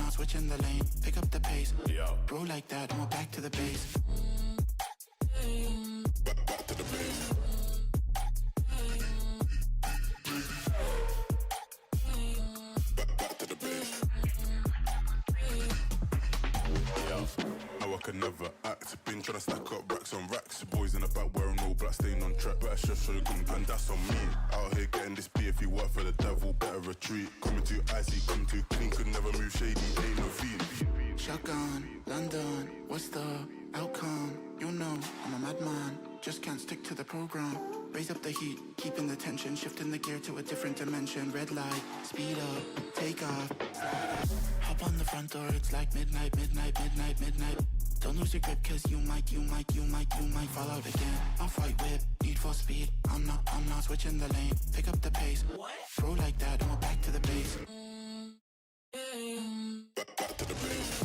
now, switching the lane, pick up the pace. Bro like that, I'm back to the base. Back to the base. Back to the base. Now I can never act. Been trying to stack up racks on racks. Boys in the back wearing all black, staying on track. Better show you gun, and that's on me. Out here getting this beat. If you work for the devil, better retreat. Coming too icy, come too clean. Could never move shady, ain't no feet. Shotgun, London, what's the outcome? You know, I'm a madman. Just can't stick to the program. Raise up the heat, keeping the tension. Shifting the gear to a different dimension. Red light, speed up, take off. Hop on the front door, it's like midnight, midnight, midnight, midnight. Don't lose your grip, cause you might fall out again. Off-white whip, need for speed. I'm not switching the lane. Pick up the pace. Bro like that, I'm back to the base. Back to the base.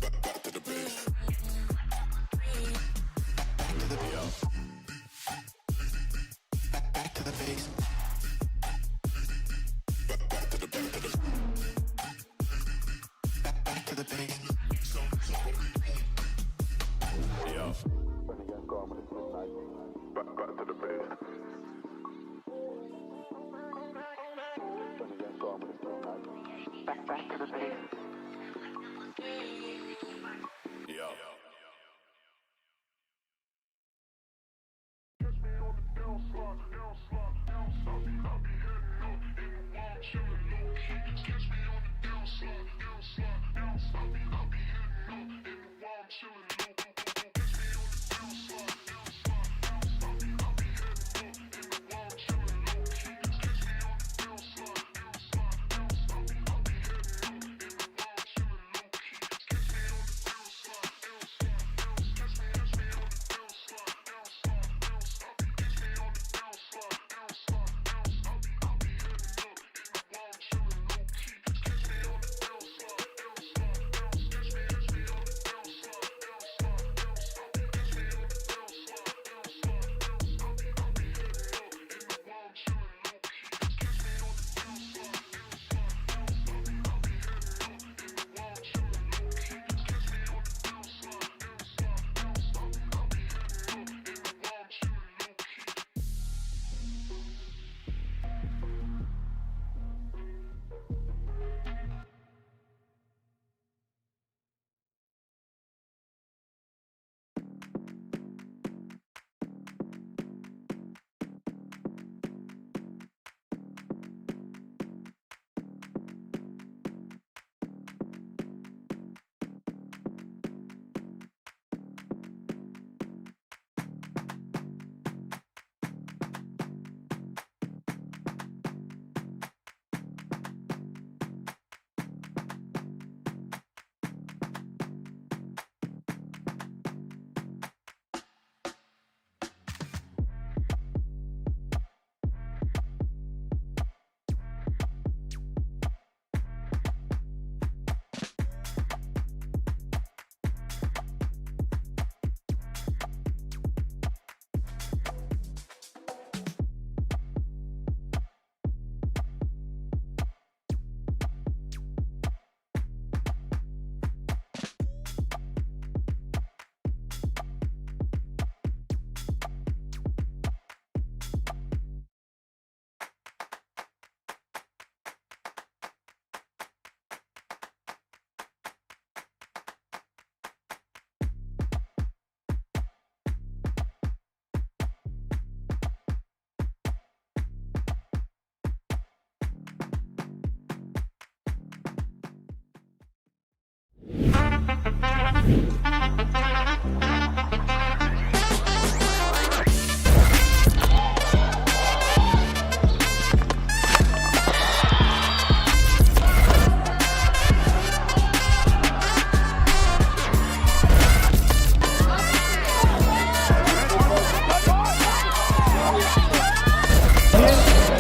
Back to the base. Back to the base. Back to the base. Back to the base. Back to the base. Yeah. Back to the base. Back to the base. Yeah.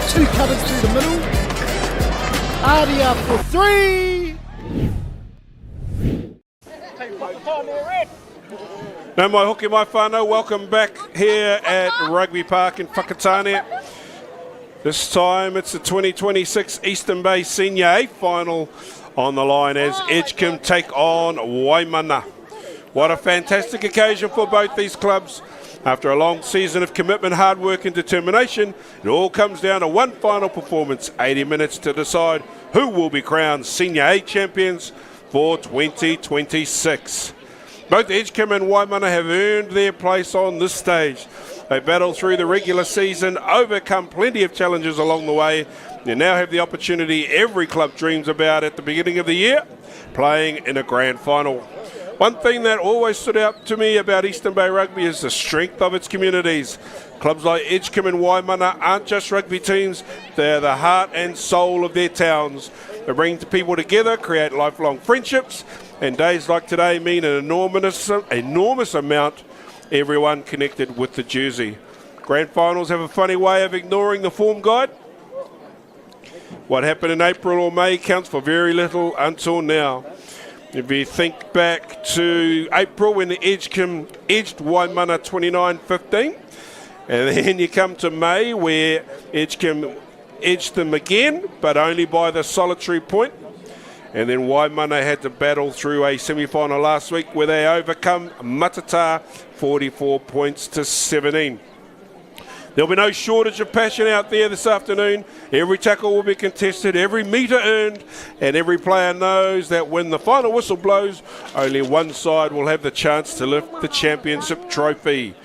Two cutters through the middle. Artie up for three. No mai hoki mai whānau, welcome back here at Rugby Park in Whakatane. This time it's the 2026 Eastern Bay Senior A final on the line as Edgecumbe take on Waimana. What a fantastic occasion for both these clubs. After a long season of commitment, hard work and determination, it all comes down to one final performance, 80 minutes to decide who will be crowned Senior A champions for 2026. Both Edgecumbe and Waimana have earned their place on this stage. They battled through the regular season, overcome plenty of challenges along the way. They now have the opportunity every club dreams about at the beginning of the year, playing in a grand final. One thing that always stood out to me about Eastern Bay Rugby is the strength of its communities. Clubs like Edgecumbe and Waimana aren't just rugby teams, they're the heart and soul of their towns. They bring people together, create lifelong friendships, and days like today mean an enormous amount everyone connected with the jersey. Grand finals have a funny way of ignoring the form guide. What happened in April or May counts for very little until now. If you think back to April when the Edgecumbe edged Waimana 29-15, and then you come to May where Edgecumbe edged them again, but only by the solitary point. And then Waimana had to battle through a semi-final last week where they overcome Matata 44 points to 17. There'll be no shortage of passion out there this afternoon. Every tackle will be contested, every metre earned, and every player knows that when the final whistle blows, only one side will have the chance to lift the championship trophy.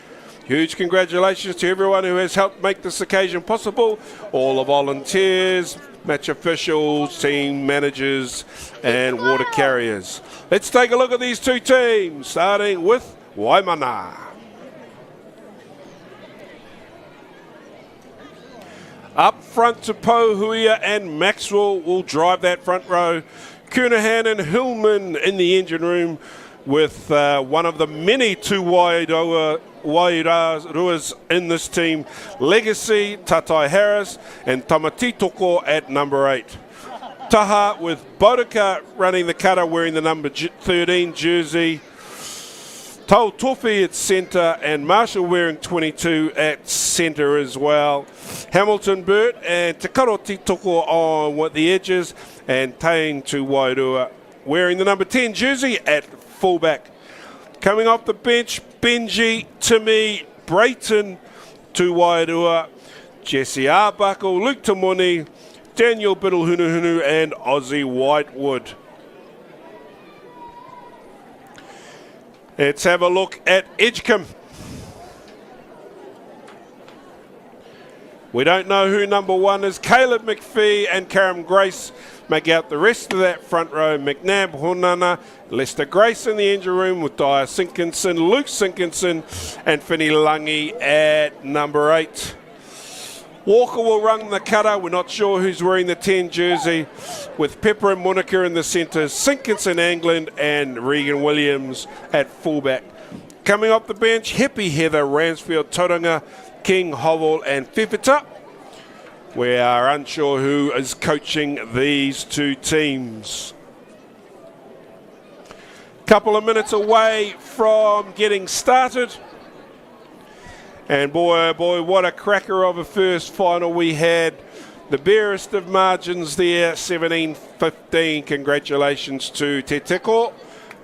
Huge congratulations to everyone who has helped make this occasion possible, all the volunteers, match officials, team managers and water carriers. Let's take a look at these two teams, starting with Waimana. Up front to Pohuia and Maxwell will drive that front row. Cunahan and Hillman in the engine room with one of the many two Wairuas in this team, Legacy, Tatai Harris, and Te Teko at number 8. Taha with Bodika running the cutter, wearing the number 13 jersey. Tau Tofi at centre, and Marshall wearing 22 at centre as well. Hamilton Burt and Te Teko on with the edges, and Tain to Wairua wearing the number 10 jersey at fullback. Coming off the bench, Benji, Timmy, Brayton to Wairua, Jesse Arbuckle, Luke Tamoni, Daniel Biddle-Hunuhunu and Ozzy Whitewood. Let's have a look at Edgecumbe. We don't know who number 1 is. Caleb McPhee and Karam Grace make out the rest of that front row. McNabb, Honana, Lester Grace in the engine room with Dyer Sinkinson, Luke Sinkinson and Finney Langi at number 8. Walker will run the cutter. We're not sure who's wearing the 10 jersey, with Pepper and Monica in the centres, Sinkinson, England and Regan Williams at fullback. Coming off the bench, Hippie, Heather, Ransfield, Tauranga, King, Howell and Fifita. We are unsure who is coaching these two teams. Couple of minutes away from getting started. And boy, oh boy, what a cracker of a first final we had. The barest of margins there, 17-15. Congratulations to Te Teko.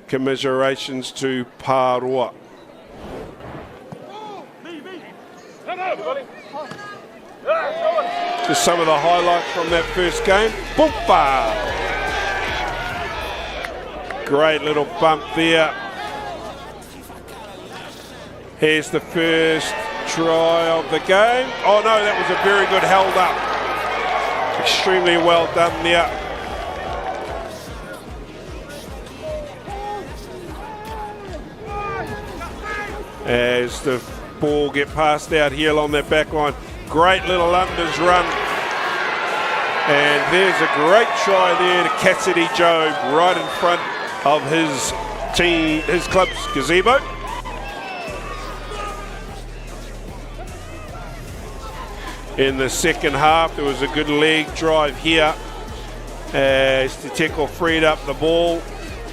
Commiserations to Pāroa. Just some of the highlights from that first game. Boompa! Great little bump there. Here's the first try of the game. Oh no, that was a very good held up. Extremely well done there. As the ball get passed out here along that back line. Great little unders run. And there's a great try there to Cassidy Job right in front of his team, his club's gazebo. In the second half, there was a good leg drive here as Te Teko freed up the ball,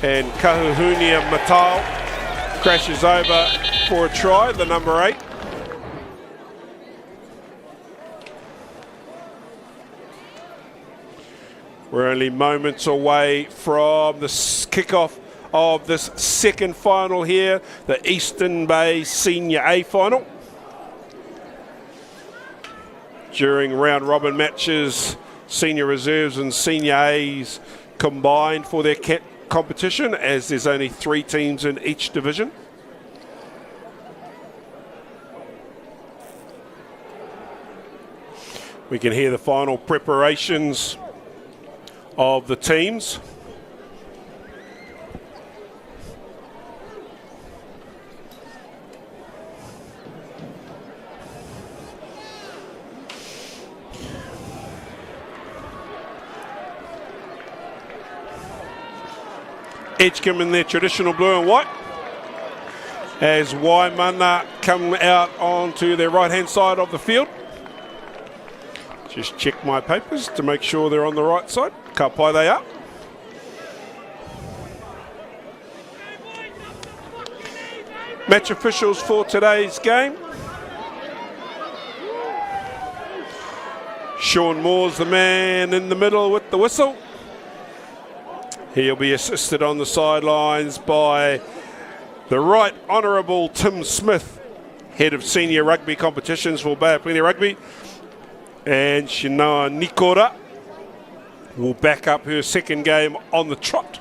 and Kahuhunia Matal crashes over for a try, the number 8. We're only moments away from the kickoff of this second final here, the Eastern Bay Senior A final. During round robin matches, senior reserves and senior A's combined for their competition, as there's only 3 teams in each division. We can hear the final preparations of the teams. Edgecumbe in their traditional blue and white, as Waimana come out onto their right hand side of the field. Just check my papers to make sure they're on the right side. Ka pai they are. Match officials for today's game. Sean Moore's the man in the middle with the whistle. He'll be assisted on the sidelines by the Right Honourable Tim Smith, Head of Senior Rugby Competitions for Bay of Plenty Rugby. And Shinoa Nikora will back up her second game on the trot.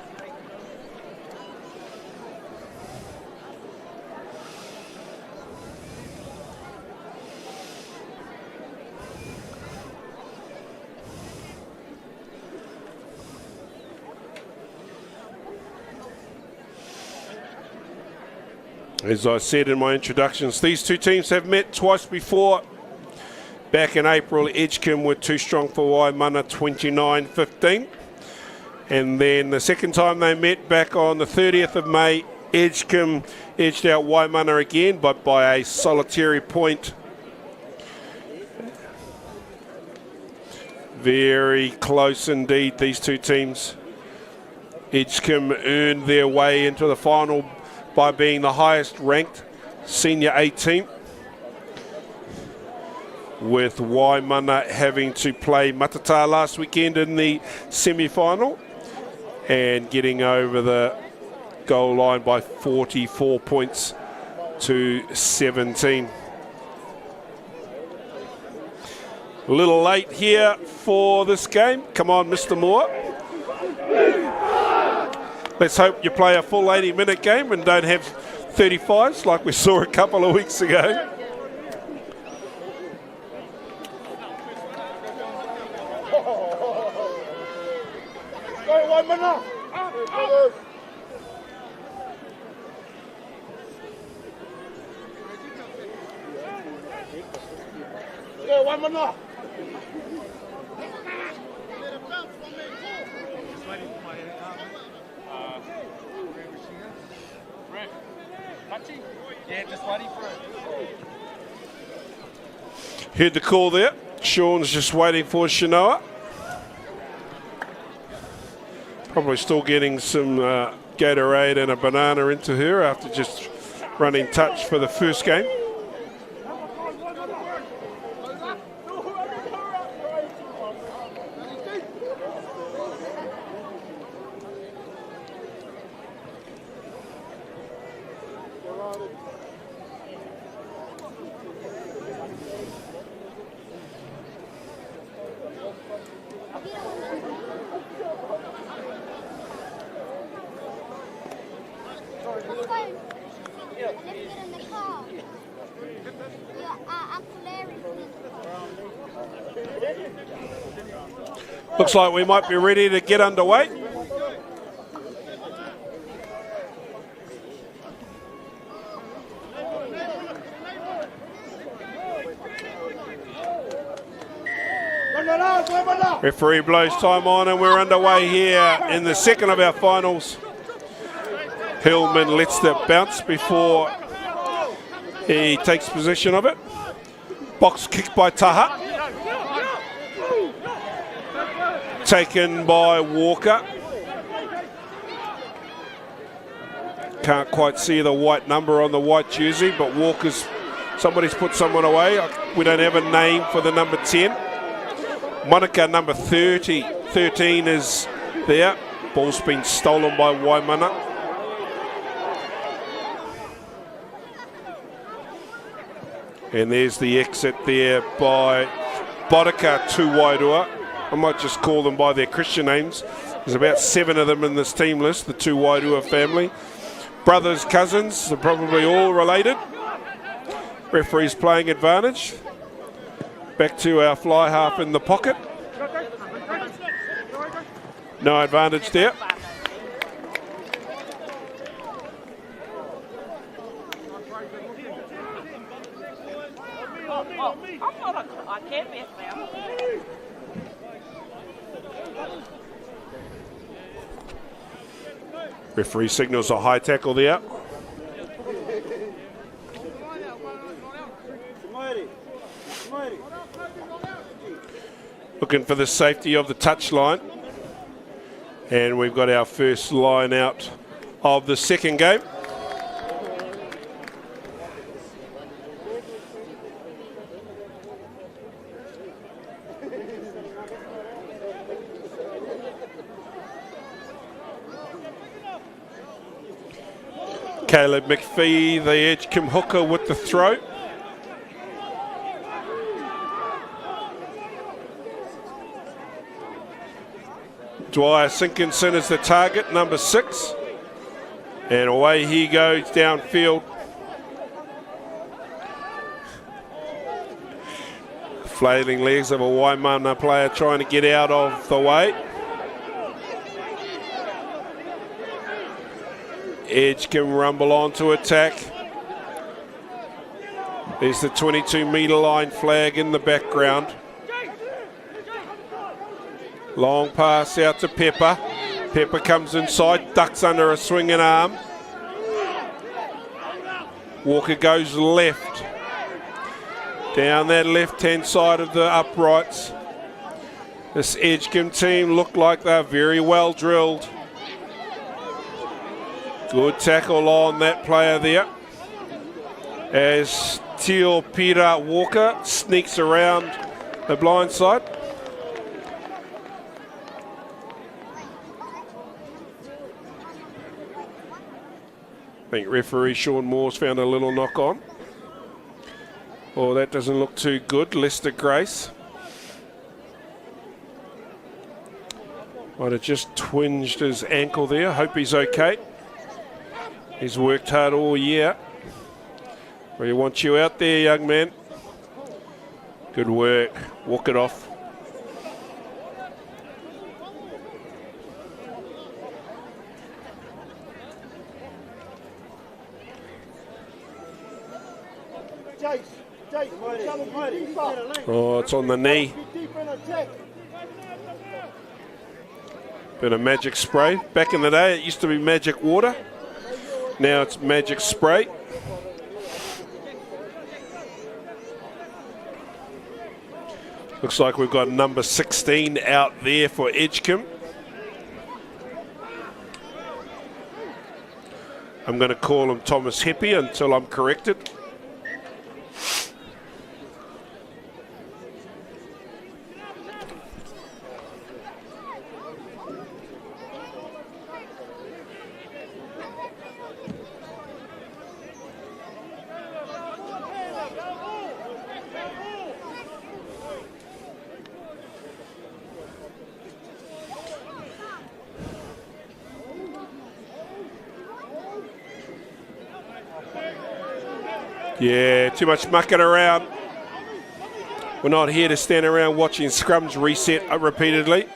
As I said in my introductions, these two teams have met twice before. Back in April, Edgecumbe were too strong for Waimana, 29-15. And then the second time they met, back on the 30th of May, Edgecumbe edged out Waimana again, but by a solitary point. Very close indeed, these two teams. Edgecumbe earned their way into the final by being the highest ranked Senior A team, with Waimana having to play Matata last weekend in the semi-final and getting over the goal line by 44 points to 17. A little late here for this game. Come on, Mr. Moore. Let's hope you play a full 80-minute game and don't have 35s like we saw a couple of weeks ago. Heard the call there. Sean's just waiting for Shinoa. Probably still getting some Gatorade and a banana into her after just running touch for the first game. Looks like we might be ready to get underway. Referee blows time on and we're underway here in the second of our finals. Hillman lets that bounce before he takes possession of it. Box kick by Taha. Taken by Walker. Can't quite see the white number on the white jersey, but Walker's, somebody's put someone away. We don't have a name for the number 10. Monica, number 30, 13 is there. Ball's been stolen by Waimana. And there's the exit there by Bodika to Wairua. I might just call them by their Christian names. There's about 7 of them in this team list, the two Wairua family. Brothers, cousins, they're probably all related. Referee's playing advantage. Back to our fly half in the pocket. No advantage there. I can't miss now. Referee signals a high tackle there. Looking for the safety of the touchline. And we've got our first line out of the second game. Caleb McPhee, the Edgecumbe hooker, with the throw. Dwyer Sinkinson is the target, number 6. And away he goes downfield. Flailing legs of a Waimana player trying to get out of the way. Edgecumbe rumble on to attack. There's the 22-metre line flag in the background. Long pass out to Pepper. Pepper comes inside, ducks under a swinging arm. Walker goes left. Down that left-hand side of the uprights. This Edgecumbe team look like they're very well drilled. Good tackle on that player there. As Teal Peter Walker sneaks around the blind side. I think referee Sean Moore's found a little knock on. Oh, that doesn't look too good. Lester Grace might have just twinged his ankle there. Hope he's okay. He's worked hard all year. We want you out there, young man. Good work. Walk it off. Oh, it's on the knee. Bit of magic spray. Back in the day, it used to be magic water. Now it's magic spray. Looks like we've got number 16 out there for Edgecumbe. I'm going to call him Thomas Heppy until I'm corrected. Yeah, too much mucking around. We're not here to stand around watching scrums reset repeatedly.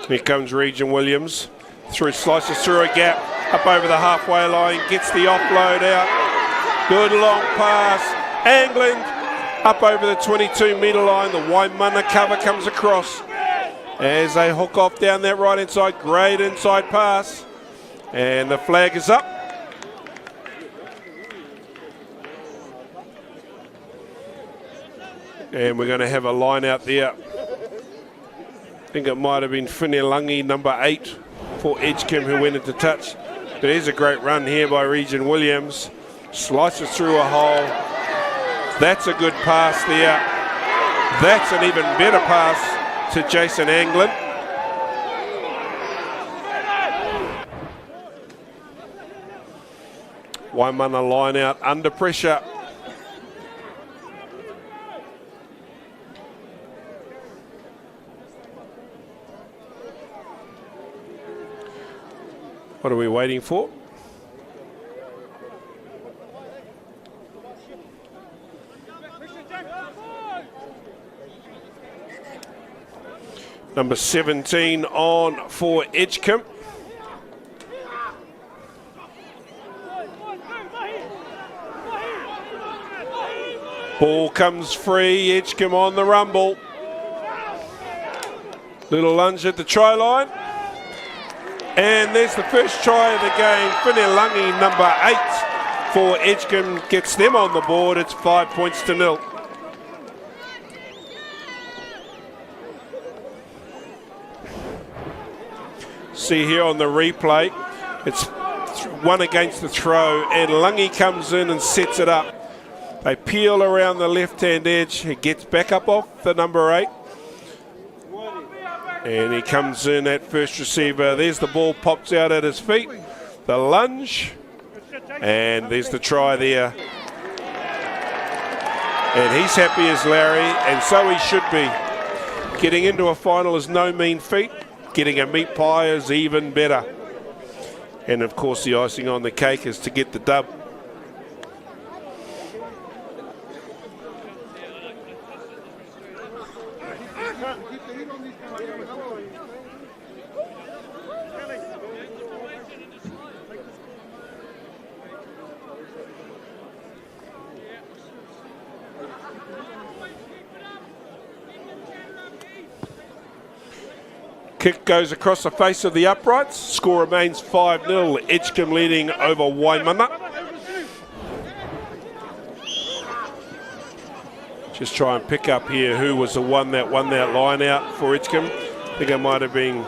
Here comes Region Williams. Slices through a gap, up over the halfway line, gets the offload out. Good long pass, angling. Up over the 22-metre line, the Waimana cover comes across as they hook off down that right-hand side. Great inside pass. And the flag is up. And we're going to have a line out there. I think it might have been Whinelangi, number 8, for Edgecumbe, who went into touch. But here's a great run here by Regin Williams. Slices through a hole. That's a good pass there. That's an even better pass to Jason Anglin. Waimana line out under pressure. What are we waiting for? Number 17 on for Edgecumbe. Ball comes free, Edgecumbe on the rumble. Little lunge at the try line. And there's the first try of the game. Whenelungi, number 8 for Edgecumbe, gets them on the board. It's 5 points to 0. See here on the replay, it's one against the throw, and Lungi comes in and sets it up. They peel around the left-hand edge. He gets back up off the number 8. And he comes in at first receiver. There's the ball, pops out at his feet. The lunge. And there's the try there. And he's happy as Larry, and so he should be. Getting into a final is no mean feat. Getting a meat pie is even better. And of course the icing on the cake is to get the dub. Kick goes across the face of the uprights. Score remains 5-0. Edgecumbe leading over Waimana. Just try and pick up here who was the one that won that line out for Edgecumbe. I think it might have been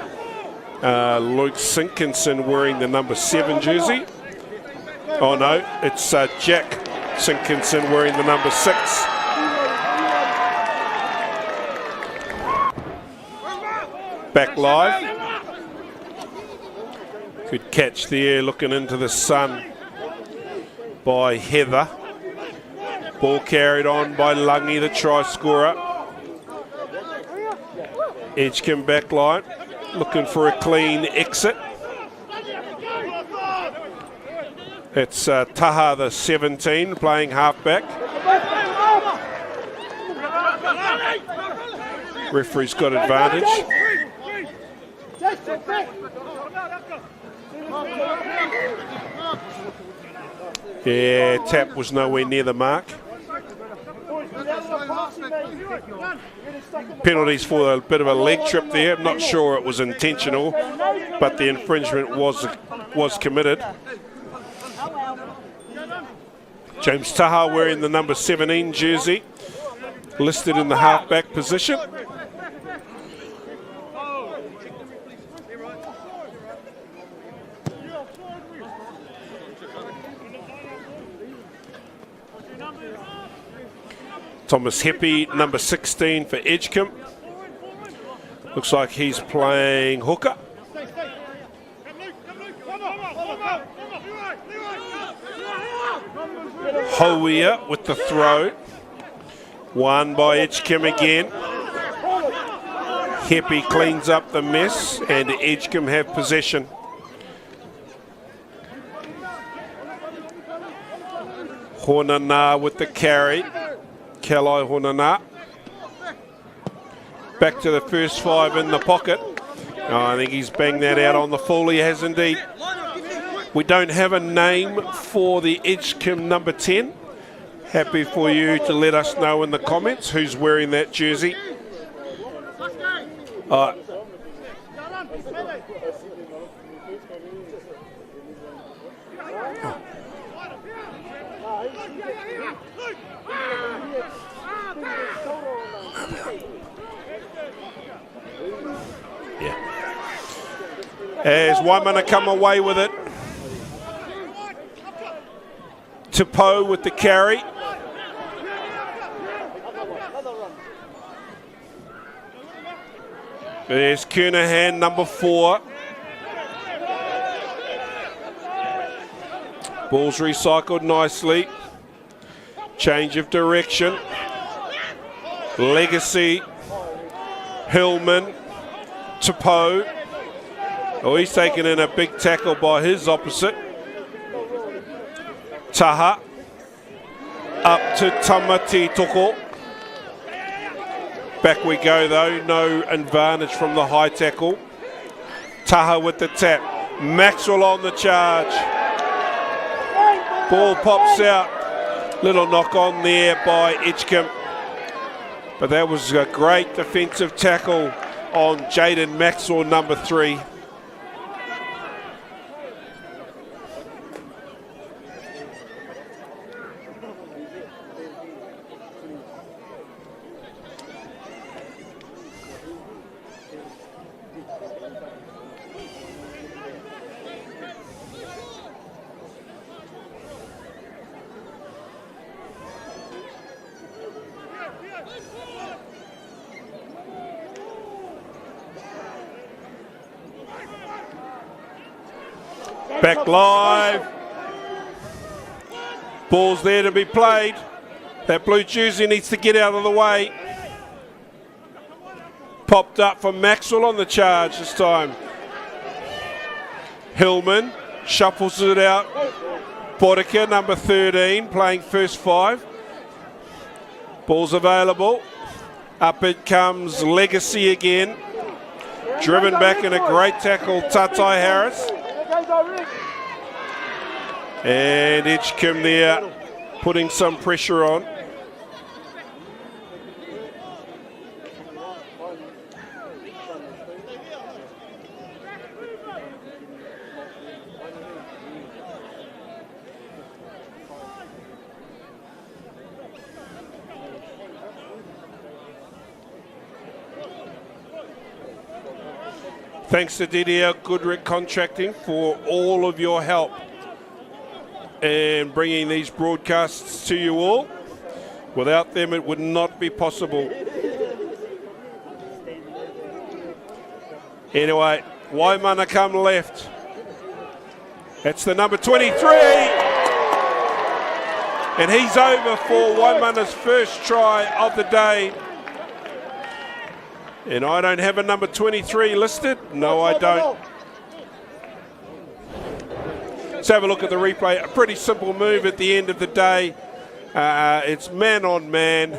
Luke Sinkinson wearing the number 7 jersey. Oh no, it's Jack Sinkinson wearing the number 6. Back live. Good catch there, looking into the sun by Heather. Ball carried on by Lungi, the try scorer. Edgecumbe back line, looking for a clean exit. It's Taha, the 17, playing halfback. Referee's got advantage. Yeah, tap was nowhere near the mark. Penalties for a bit of a leg trip there. Not sure it was intentional, but the infringement was committed. James Taha wearing the number 17 jersey, listed in the halfback position. Thomas Heppy, number 16 for Edgecumbe. Looks like he's playing hooker. Hoia with the throw. Won by Edgecumbe again. Heppy cleans up the mess and Edgecumbe have possession. Honana with the carry. Kalai Honana. Back to the first 5 in the pocket. Oh, I think he's banged that out on the full. He has indeed. We don't have a name for the Edgecumbe number 10. Happy for you to let us know in the comments who's wearing that jersey. As Waimana come away with it. Te Teko with the carry. There's Kernahan, number 4. Ball's recycled nicely. Change of direction. Legacy. Hillman. Te Teko. Oh, he's taken in a big tackle by his opposite. Taha. Up to Te Teko. Back we go though, no advantage from the high tackle. Taha with the tap. Maxwell on the charge. Ball pops out. Little knock on there by Edgecumbe. But that was a great defensive tackle on Jaden Maxwell, number 3. Back live. Ball's there to be played. That blue jersey needs to get out of the way. Popped up for Maxwell on the charge this time. Hillman shuffles it out. Bodeka, number 13, playing first 5. Ball's available. Up it comes Legacy again. Driven back in a great tackle, Tatai Harris. And Edgecumbe there, putting some pressure on. Thanks to DDL Goodrick Contracting for all of your help and bringing these broadcasts to you all. Without them, it would not be possible. Anyway, Waimana come left. That's the number 23. And he's over for Waimana's first try of the day. And I don't have a number 23 listed. No, I don't. Let's have a look at the replay. A pretty simple move at the end of the day. It's man on man.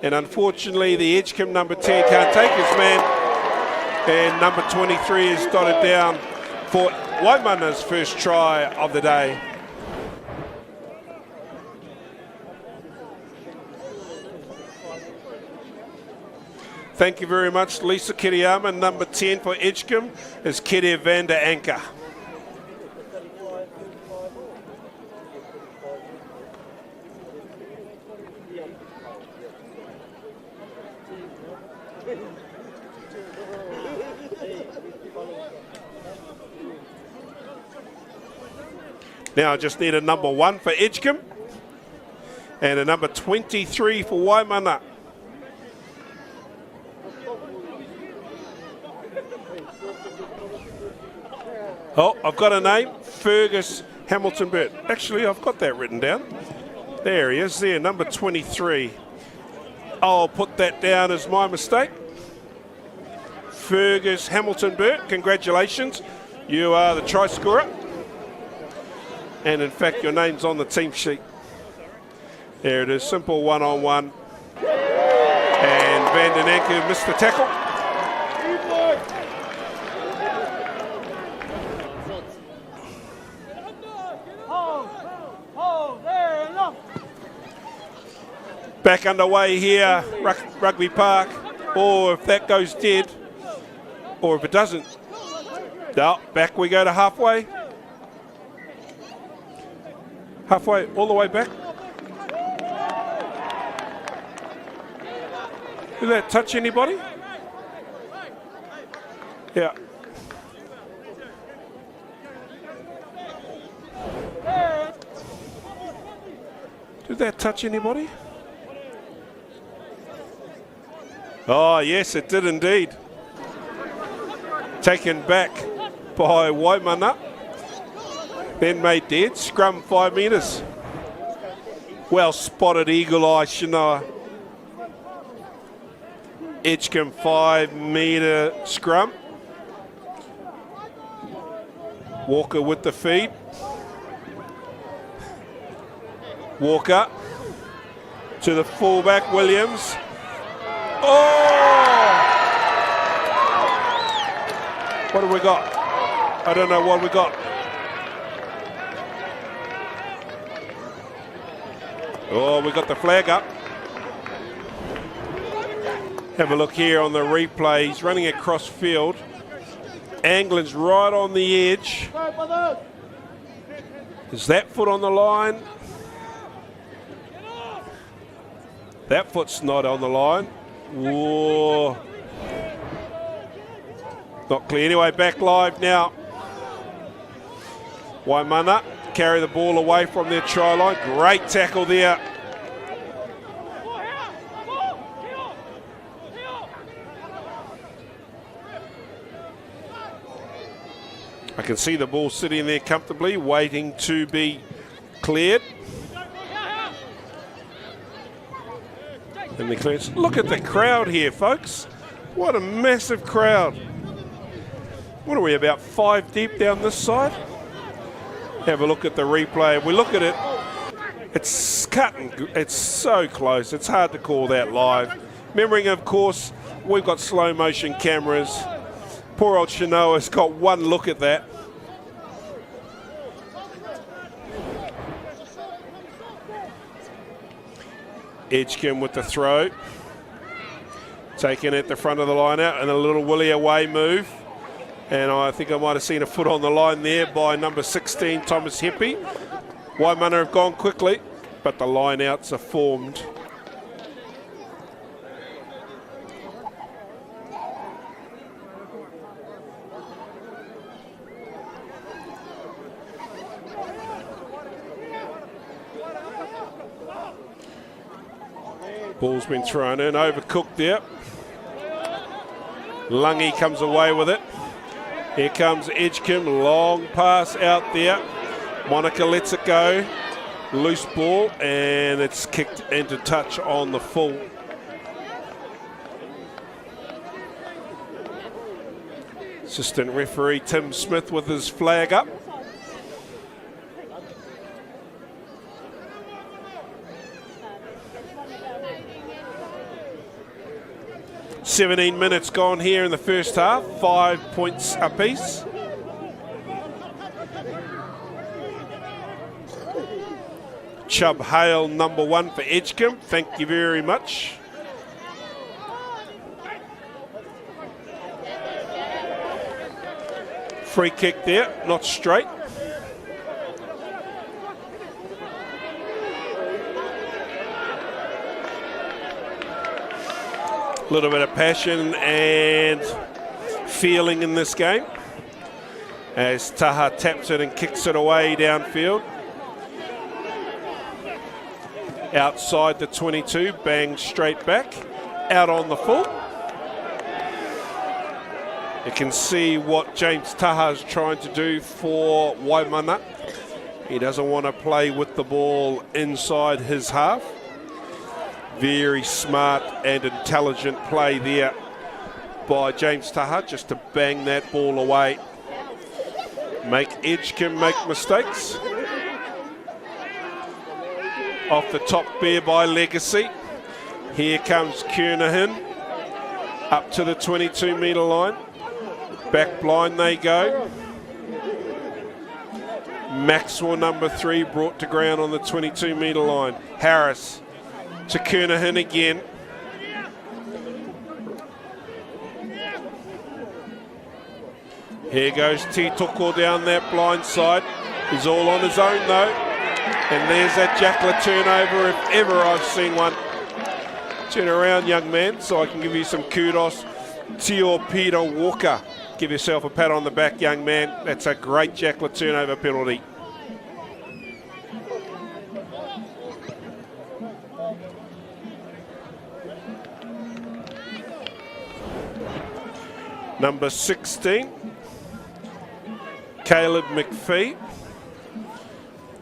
And unfortunately, the Edgecumbe number 10 can't take his man. And number 23 is dotted down for Waimana's first try of the day. Thank you very much, Lisa Kiriyama. Number 10 for Edgecumbe is Kere van der Anker. Now I just need a number 1 for Edgecumbe and a number 23 for Waimana. Oh, I've got a name, Fergus Hamilton Burt. Actually, I've got that written down. There he is there, number 23. I'll put that down as my mistake. Fergus Hamilton Burt, congratulations. You are the try scorer. And in fact, your name's on the team sheet. There it is, simple one-on-one. And Van den Anker missed the tackle. Back underway here, Rugby Park, or if that goes dead, or if it doesn't, no, back we go to halfway. Halfway, all the way back. Did that touch anybody? Yeah. Did that touch anybody? Oh, yes, it did indeed. Taken back by Waimana. Then made dead. Scrum 5 metres. Well spotted, eagle eye, Shinoa. Edgecumbe 5 metre scrum. Walker with the feed. Walker to the fullback, Williams. Oh! What have we got? I don't know what we got. Oh, we got the flag up. Have a look here on the replay. He's running across field. Anglin's right on the edge. Is that foot on the line? That foot's not on the line. Whoa. Not clear. Anyway, back live now. Waimana carry the ball away from their try line. Great tackle there. I can see the ball sitting there comfortably, waiting to be cleared. And the clearance. Look at the crowd here, folks. What a massive crowd. What are we, about 5 deep down this side? Have a look at the replay. If we look at it, it's cutting. It's so close. It's hard to call that live. Remembering, of course, we've got slow motion cameras. Poor old Shinoa's got one look at that. Edgecumbe with the throw. Taken at the front of the line out and a little Willie away move. And I think I might have seen a foot on the line there by number 16, Thomas Heppy. Waimana have gone quickly, but the line outs are formed. Ball's been thrown in, overcooked there. Lungy comes away with it. Here comes Edgecumbe, long pass out there. Monica lets it go. Loose ball, and it's kicked into touch on the full. Assistant referee Tim Smith with his flag up. "17 minutes gone here in the first half, 5 points apiece. Chubb Hale, number 1 for Edgecumbe. Thank you very much. Free kick there, not straight. A little bit of passion and feeling in this game as Taha taps it and kicks it away downfield. Outside the 22, bang straight back, out on the full. You can see what James Taha is trying to do for Waimana. He doesn't want to play with the ball inside his half. Very smart and intelligent play there by James Taha just to bang that ball away. Make Edgecumbe make mistakes. Off the top there by Legacy. Here comes Kernahan up to the 22 metre line. Back blind they go. Maxwell, number 3, brought to ground on the 22 metre line. Harris to Kernahan again. Here goes Te Teko down that blind side. He's all on his own though. And there's that Jackler turnover if ever I've seen one. Turn around, young man, so I can give you some kudos. Tio Peter Walker. Give yourself a pat on the back, young man. That's a great Jackler turnover penalty. Number 16, Caleb McPhee.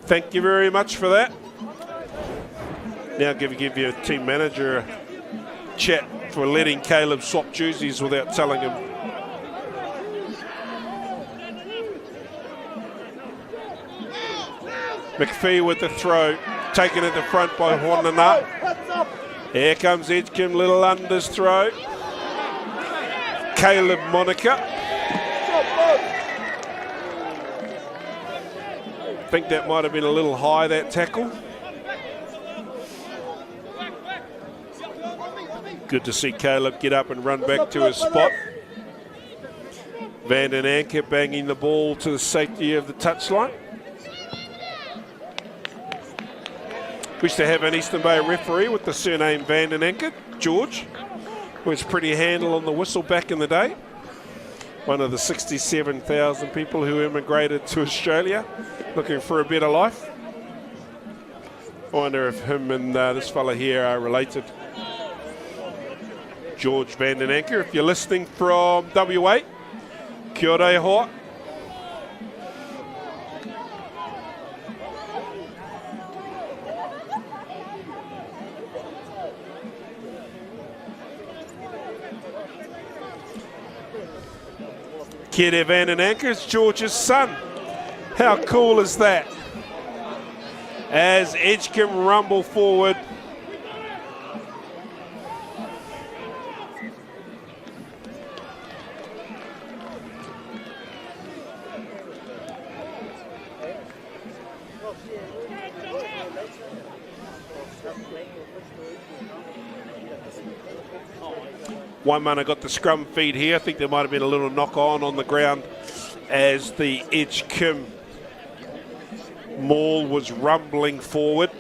Thank you very much for that. Now give your team manager a chat for letting Caleb swap jerseys without telling him. McPhee with the throw, taken at the front by Honana. Here comes Edgecumbe, little unders throw. Caleb Monica. I think that might have been a little high, that tackle. Good to see Caleb get up and run back to his spot. Van den Anker banging the ball to the safety of the touchline. We used to have an Eastern Bay referee with the surname Van den Anker, George, who was pretty handle on the whistle back in the day. One of the 67,000 people who immigrated to Australia looking for a better life. I wonder if him and this fella here are related. George Van den Anker, if you're listening from WA, kia ora hoa. Kia Van den Anker is George's son. How cool is that? As Edgecumbe rumble forward. Waimana got the scrum feed here. I think there might have been a little knock on the ground as the Edgecumbe maul was rumbling forward.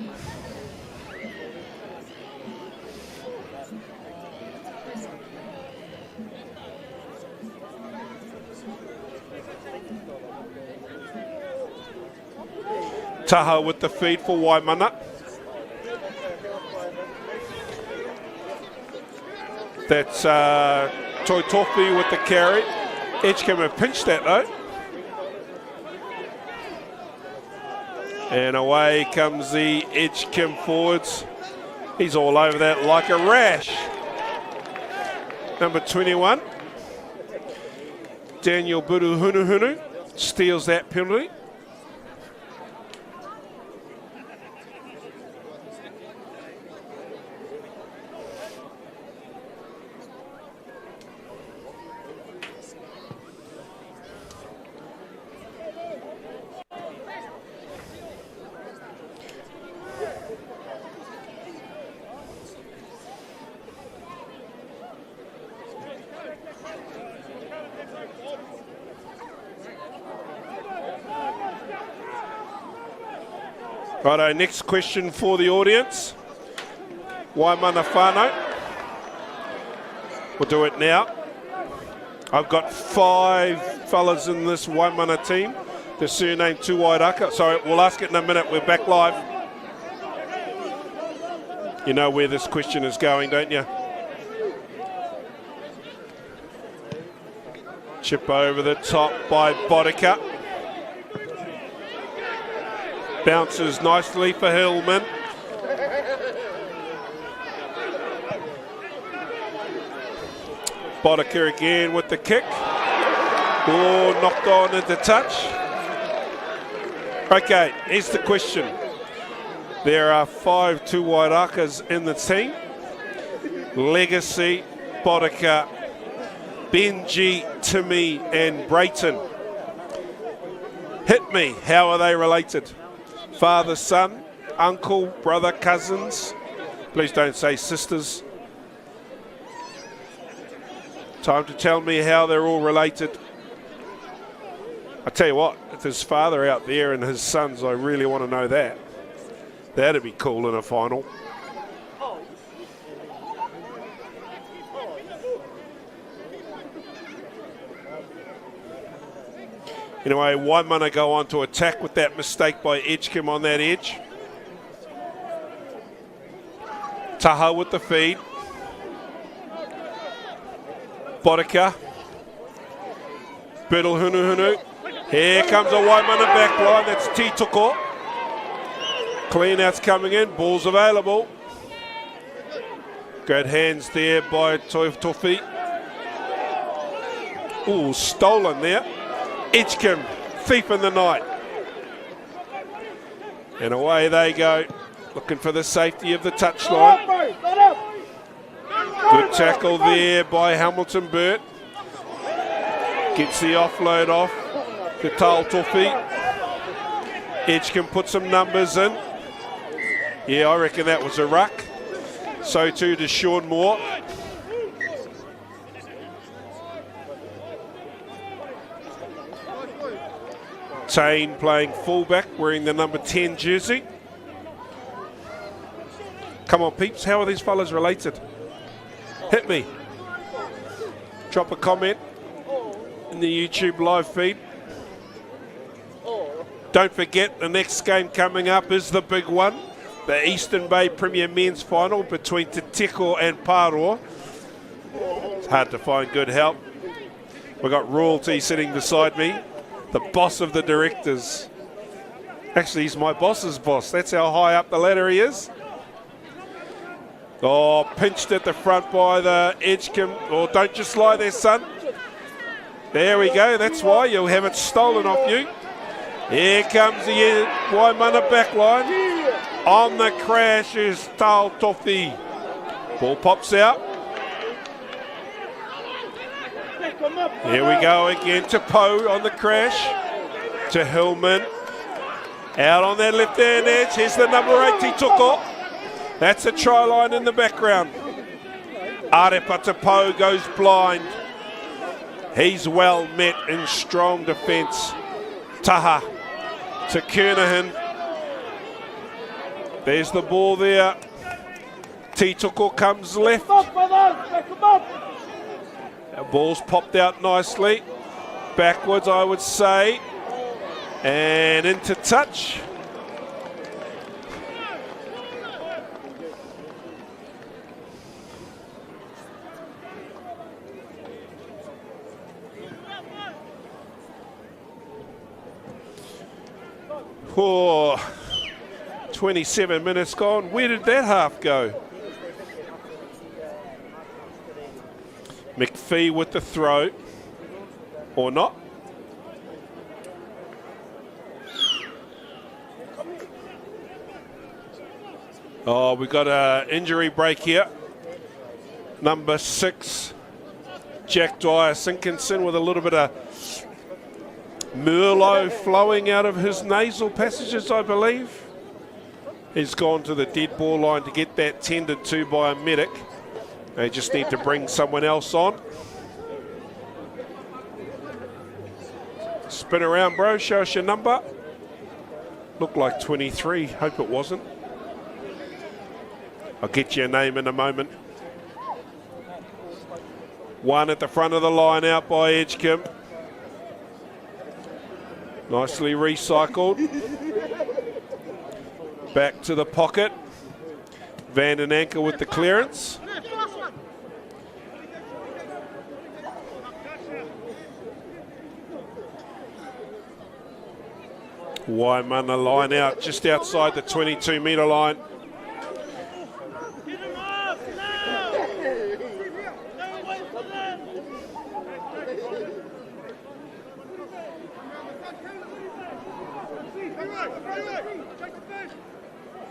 Taha with the feed for Waimana. That's Toi Tofi with the carry. Edgecumbe have pinched that though. And away comes the Edgecumbe forwards. He's all over that like a rash. Number 21, Daniel Buruhunuhunu, steals that penalty. Righto, next question for the audience. Waimana whānau. We'll do it now. I've got 5 fellas in this Waimana team. The surname Tuwairaka. Sorry, we'll ask it in a minute. We're back live. You know where this question is going, don't you? Chip over the top by Bodica. Bounces nicely for Hillman. Bodica again with the kick. Oh, knocked on into touch. Okay, here's the question. There are 5 Tuwairakas in the team. Legacy, Bodica, Benji, Timmy and Brayton. Hit me, how are they related? Father, son, uncle, brother, cousins. Please don't say sisters. Time to tell me how they're all related. I tell you what, if there's father out there and his sons, I really want to know that. That'd be cool in a final. Anyway, Waimana go on to attack with that mistake by Edgecumbe on that edge. Taha with the feed. Bodica Biddle Hunu. Here comes a Waimana back line. That's Te Teko. Clean outs coming in. Ball's available. Good hands there by Tofi. Ooh, stolen there. Edgecumbe, thief in the night. And away they go. Looking for the safety of the touchline. Good tackle there by Hamilton Burt. Gets the offload off to Tal Tofi. Edgecumbe put some numbers in. Yeah, I reckon that was a ruck. So too does Sean Moore. Tane playing fullback, wearing the number 10 jersey. Come on, peeps, how are these fellas related? Hit me. Drop a comment in the YouTube live feed. Don't forget, the next game coming up is the big one. The Eastern Bay Premier Men's Final between Te Teko and Paroa. It's hard to find good help. We've got Royalty sitting beside me, the boss of the directors. Actually, he's my boss's boss. That's how high up the ladder he is. Oh, pinched at the front by the Edgecumbe. Oh, don't just lie there, son. There we go. That's why you'll have it stolen off you. Here comes the Waimana back line. On the crash is Tal Tofi. Ball pops out. Here we go again to Poe on the crash. To Hillman. Out on that left-hand edge. Here's the number 8, Te Teko. That's a try line in the background. Arepa to Poe goes blind. He's well met in strong defence. Taha to Kernahan. There's the ball there. Te Teko comes left. The ball's popped out nicely. Backwards, I would say. And into touch. Oh, 27 minutes gone. Where did that half go? McPhee with the throw. Or not. Oh, we've got an injury break here. Number 6, Jack Dwyer Sinkinson with a little bit of Merlot flowing out of his nasal passages, I believe. He's gone to the dead ball line to get that tended to by a medic. They just need to bring someone else on. Spin around, bro. Show us your number. Looked like 23. Hope it wasn't. I'll get you a name in a moment. One at the front of the line out by Edgecumbe. Nicely recycled. Back to the pocket. Van den Anker with the clearance. Waimana line out just outside the 22-metre line.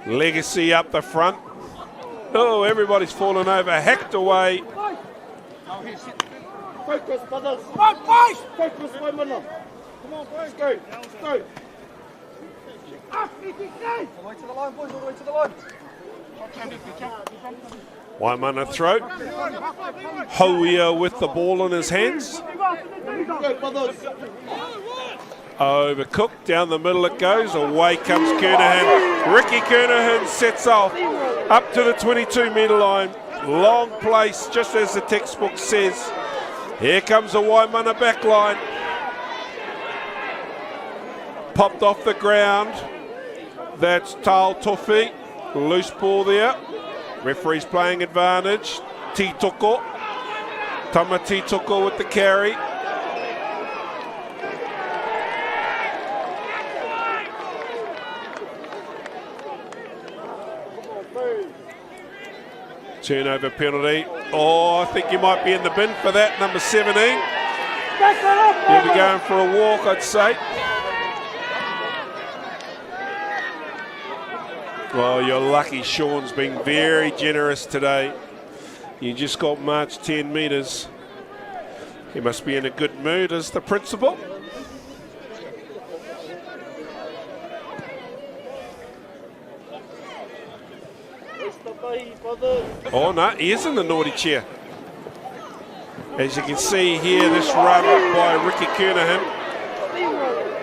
Legacy up the front. Oh, everybody's fallen over. Hacked away. Focus, brothers. Focus, Waimana. Come on, boys. Go. Go. All the way to the line, boys. All the way to the line. Waimana throw. Hoia with the ball in his hands. Overcooked, down the middle it goes, away comes Kernahan. Ricky Kernahan sets off up to the 22-metre line. Long place, just as the textbook says. Here comes the Waimana back line. Popped off the ground. That's Tal Tofi. Loose ball there. Referee's playing advantage. Te Teko. Tama Te Teko with the carry. Turnover penalty. Oh, I think you might be in the bin for that, number 17. You'll be going for a walk, I'd say. Well, you're lucky. Sean's been very generous today. You just got marched 10 metres. He must be in a good mood as the principal. Oh no, he is in the naughty chair. As you can see here, this run up by Ricky Kernahan.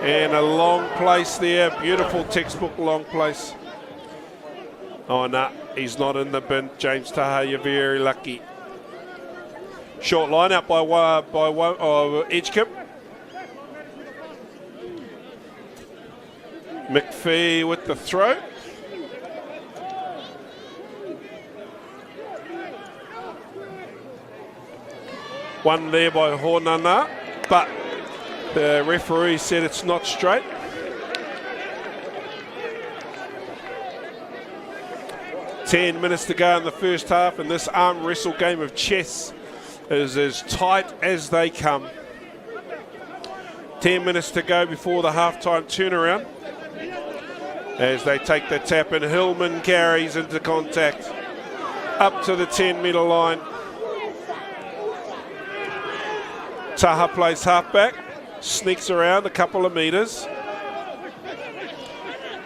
And a long place there, beautiful textbook long place. Oh no, he's not in the bin. James Taha, you're very lucky. Short line out by Edgecumbe. McPhee with the throw. One there by Hornana, but the referee said it's not straight. Ten minutes to go in the first half, and this arm wrestle game of chess is as tight as they come. 10 minutes to go before the halftime turnaround as they take the tap, and Hillman carries into contact up to the 10-metre line. Taha plays halfback, sneaks around a couple of metres.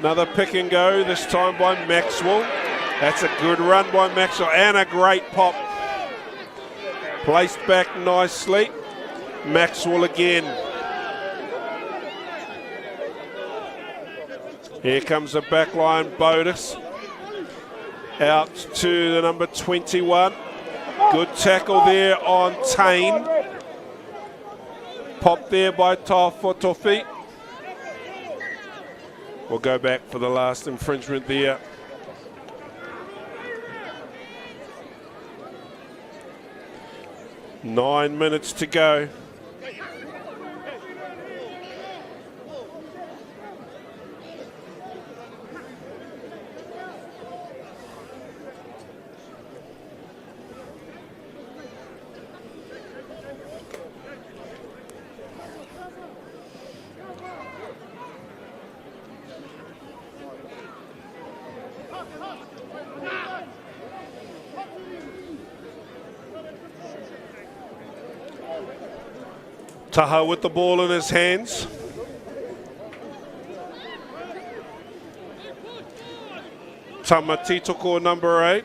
Another pick and go, this time by Maxwell. That's a good run by Maxwell and a great pop. Placed back nicely. Maxwell again. Here comes the back line, Bodis. Out to the number 21. Good tackle there on Tane. Pop there by Tafotofi. We'll go back for the last infringement there. Nine minutes to go. Taha with the ball in his hands. Tama Titoko number 8.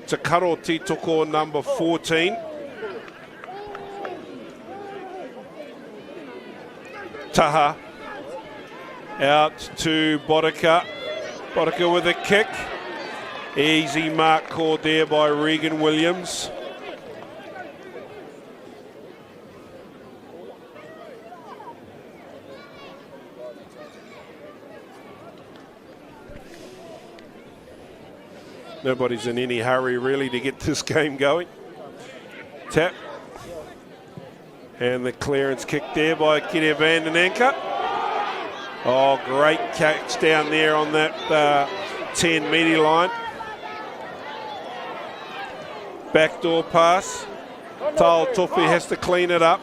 Takaro Titoko number 14. Taha out to Bodika. Bodika with a kick. Easy mark called there by Regan Williams. Nobody's in any hurry really to get this game going. Tap. And the clearance kick there by Kire van den Anker. Oh, great catch down there on that 10-metre line. Backdoor pass. Tal Tuffy has to clean it up.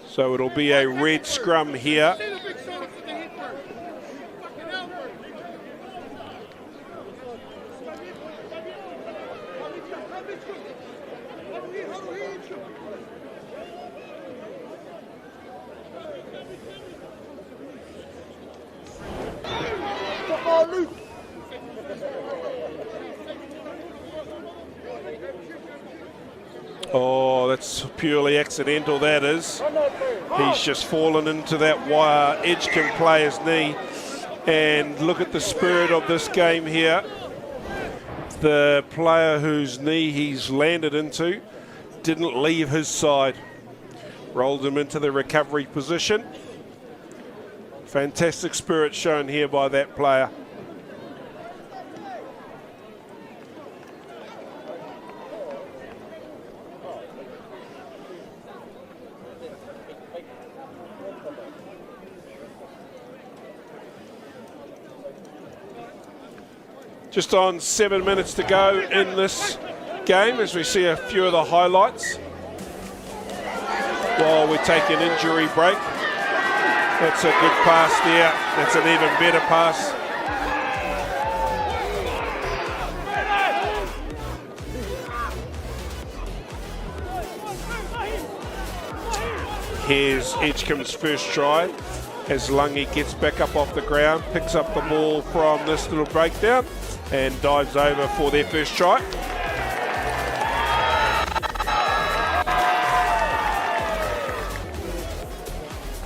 So it'll be a red scrum here. Oh, that's purely accidental, that is. He's just fallen into that Edgecumbe player's knee. And look at the spirit of this game here. The player whose knee he's landed into didn't leave his side. Rolled him into the recovery position. Fantastic spirit shown here by that player. Just on 7 minutes to go in this game as we see a few of the highlights while we take an injury break. That's a good pass there. That's an even better pass. Here's Edgecumbe's first try as Lungi gets back up off the ground, picks up the ball from this little breakdown and dives over for their first try.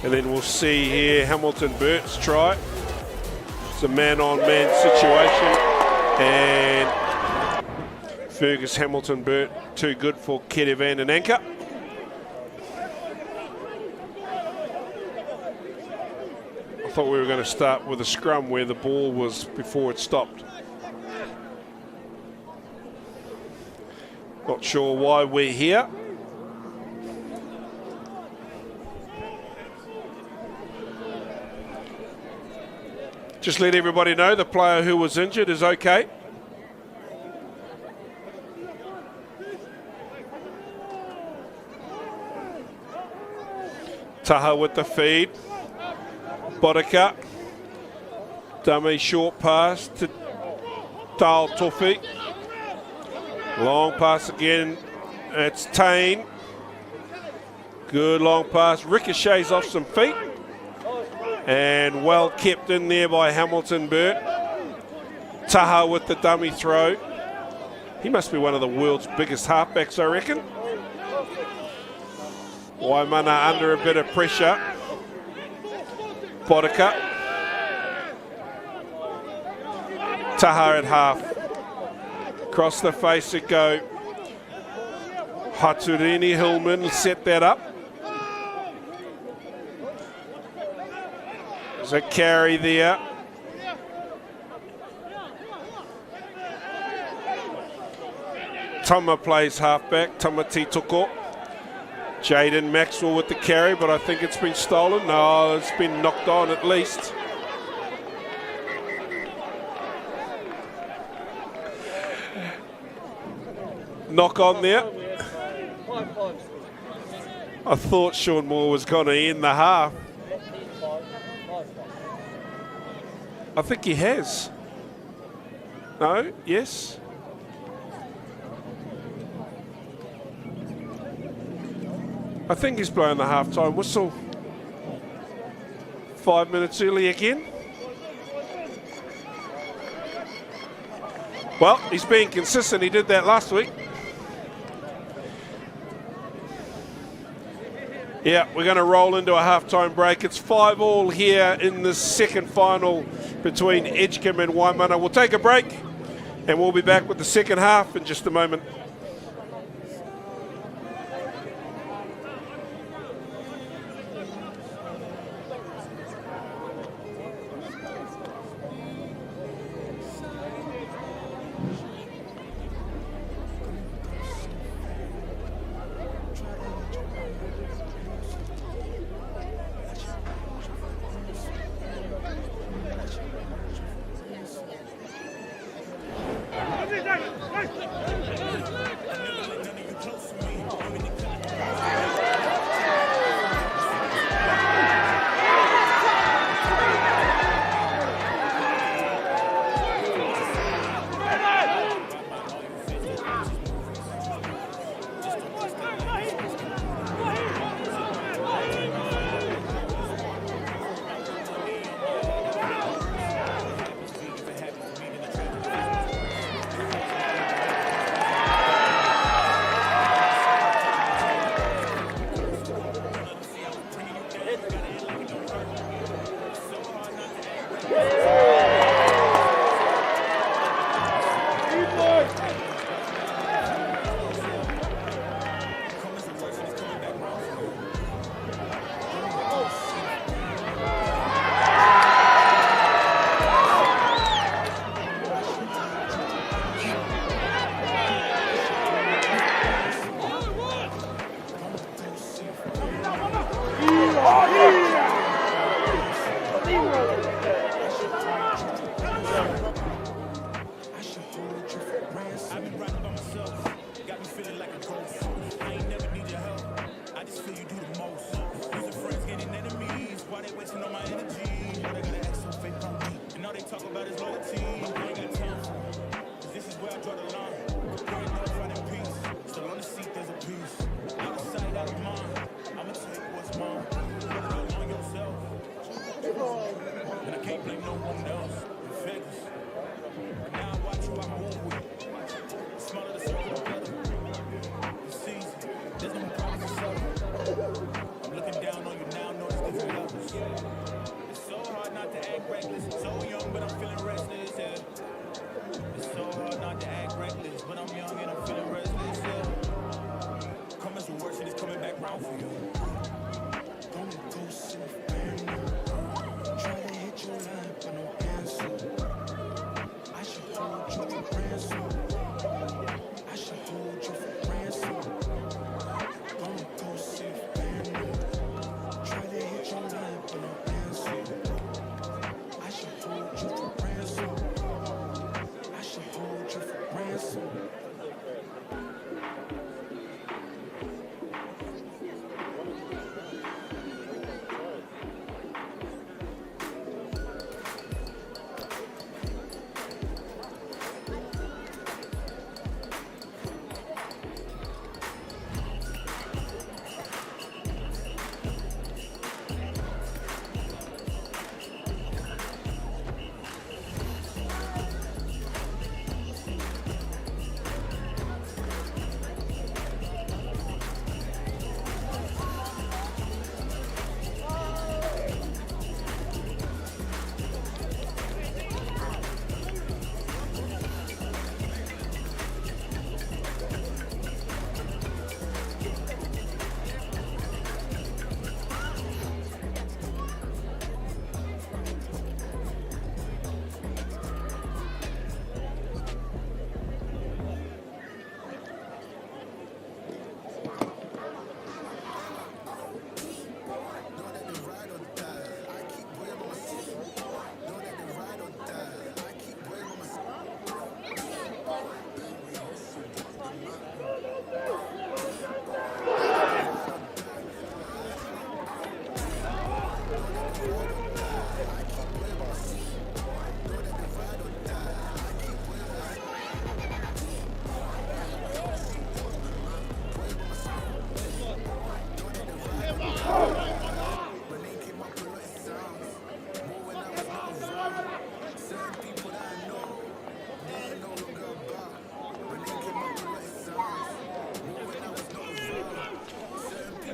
And then we'll see here Hamilton Burt's try. It's a man-on-man situation. And Fergus Hamilton Burt, too good for Kete Van den Anker. I thought we were going to start with a scrum where the ball was before it stopped. Not sure why we're here. Just let everybody know the player who was injured is okay. Taha with the feed. Bodika. Dummy short pass to Tal Tofi. Long pass again. It's Tane. Good long pass. Ricochets off some feet. And well kept in there by Hamilton Burt. Taha with the dummy throw. He must be one of the world's biggest halfbacks, I reckon. Waimana under a bit of pressure. Bodika. Taha at half. Across the face it go. Haturini Hillman set that up. There's a carry there. Tama plays halfback. Tama Te Teko. Jaden Maxwell with the carry, but I think it's been stolen. No, it's been knocked on at least. Knock on there. I thought Sean Moore was going to end the half. I think he has. No? Yes? I think he's blowing the halftime whistle. 5 minutes early again. Well, he's being consistent. He did that last week. Yeah, we're going to roll into a halftime break. It's 5-5 here in the second final between Edgecumbe and Waimana. We'll take a break and we'll be back with the second half in just a moment.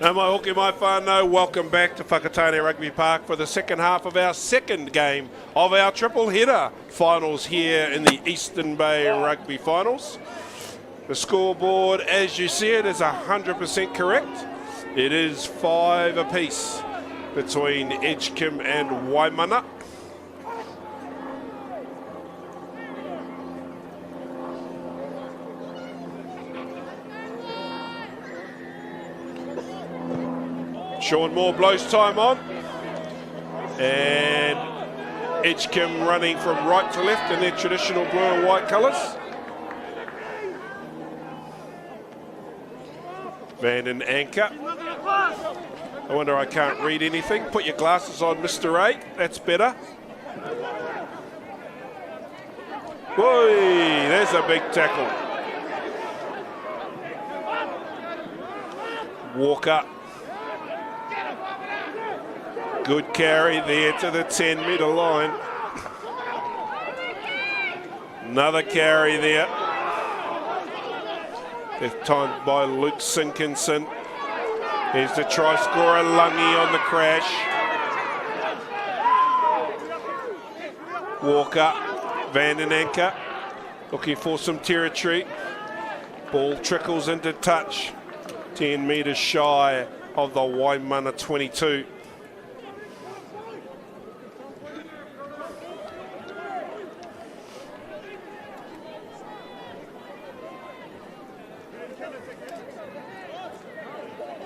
Nau mai hoki mai whānau, welcome back to Whakatane Rugby Park for the second half of our second game of our triple header finals here in the Eastern Bay Rugby Finals. The scoreboard, as you see it, is 100% correct. It is 5 apiece between Edgecumbe and Waimana. Sean Moore blows time on, and Edgecumbe running from right to left in their traditional blue and white colours. Van and Anchor. I wonder I can't read anything. Put your glasses on, Mr. A. That's better. Boy, there's a big tackle. Walker. Good carry there to the 10-metre line. Another carry there. This time by Luke Sinkinson. Here's the try scorer, Lungy on the crash. Walker, Van den Anker, looking for some territory. Ball trickles into touch. 10 metres shy of the Waimana 22.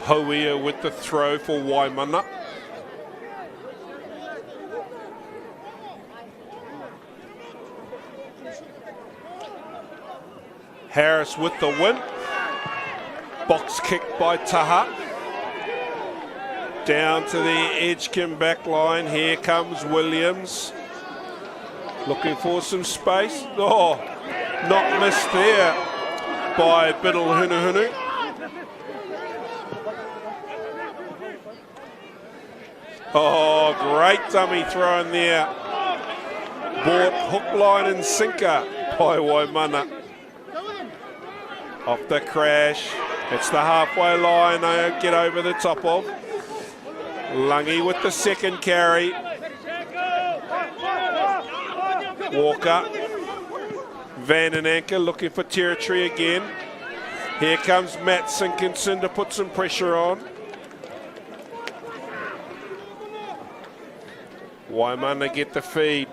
Hoia with the throw for Waimana. Harris with the win. Box kick by Taha. Down to the Edgecumbe back line. Here comes Williams. Looking for some space. Oh, not missed there by Biddle Hunuhunu. Oh, great dummy throw in there. Bought hook, line and sinker by Waimana. Off the crash. It's the halfway line they get over the top of. Lungy with the second carry. Walker. Van den Anker looking for territory again. Here comes Matt Sinkinson to put some pressure on. Waimana get the feed.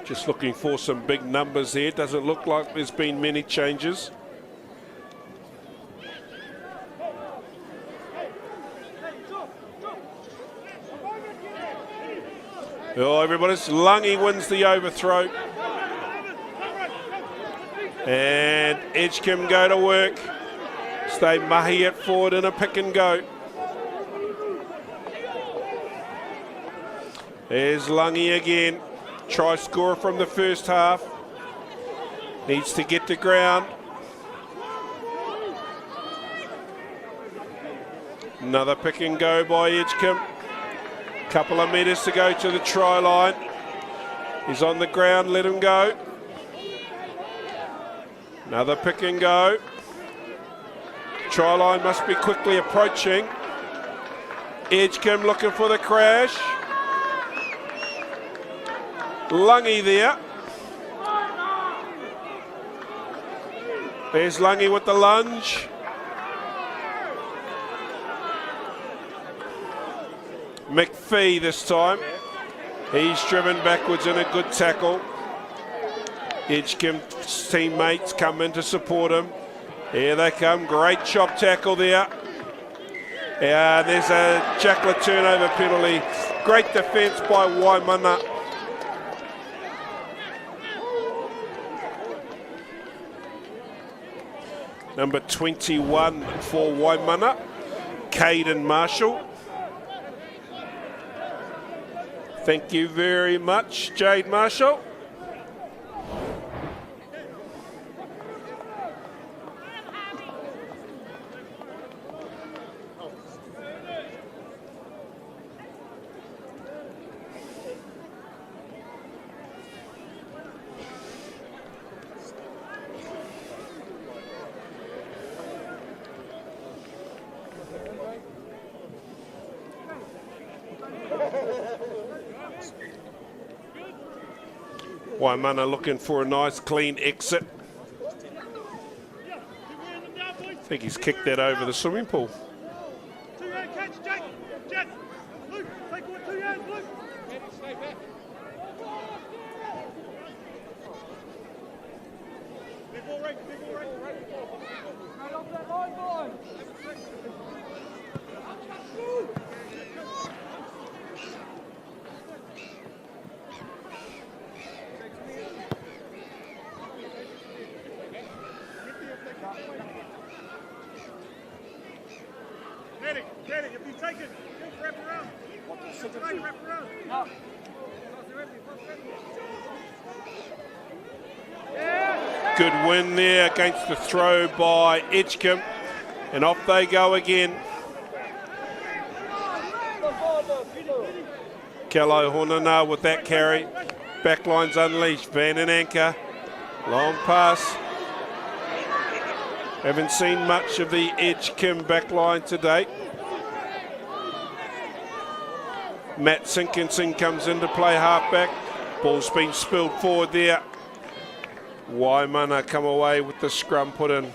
Just looking for some big numbers here. Doesn't look like there's been many changes. Oh, everybody's Lungy wins the overthrow. And Edgecumbe go to work. Stay mahi at forward in a pick and go. There's Lungy again. Try scorer from the first half. Needs to get to ground. Another pick and go by Edgecumbe. Couple of metres to go to the try line. He's on the ground, let him go. Another pick and go. Try line must be quickly approaching. Edgecumbe looking for the crash. Lungy there. There's Lungy with the lunge. McPhee this time. He's driven backwards in a good tackle. Edgecumbe's teammates come in to support him. Here they come. Great chop tackle there. Yeah, there's a Jackler turnover penalty. Great defence by Waimana. Number 21 for Waimana, Caden Marshall. Thank you very much, Jade Marshall. Waimana looking for a nice clean exit. I think he's kicked that over the swimming pool. Two-hand catch, Jack. Jack. Luke, take one, 2 hands, Luke. Stay back. Big ball right, big ball right. Right off that line, boy. Get it, if you take it, he'll wrap around. Wrap around. No. Good win there against the throw by Edgecumbe. And off they go again. Kello Honana with that carry. Backline's unleashed. Van and Anchor. Long pass. Haven't seen much of the Edgecumbe backline to date. Matt Sinkinson comes into play halfback. Ball's been spilled forward there. Waimana come away with the scrum put in.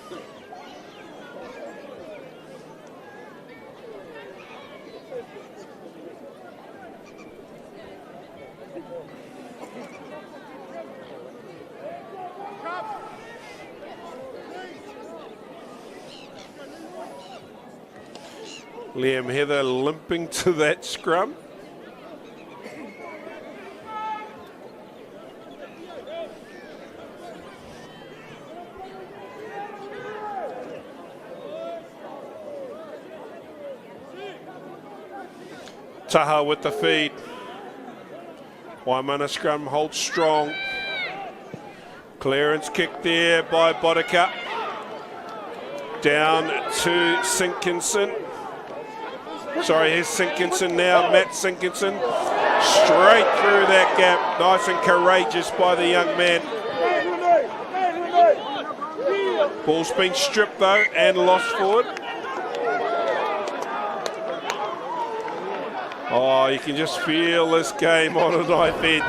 Liam Heather limping to that scrum. Taha with the feed. Waimana scrum holds strong. Clearance kick there by Bodika. Down to Sinkinson. Sorry, here's Sinkinson now, Matt Sinkinson. Straight through that gap. Nice and courageous by the young man. Ball's been stripped though and lost forward. Oh, you can just feel this game on a knife edge.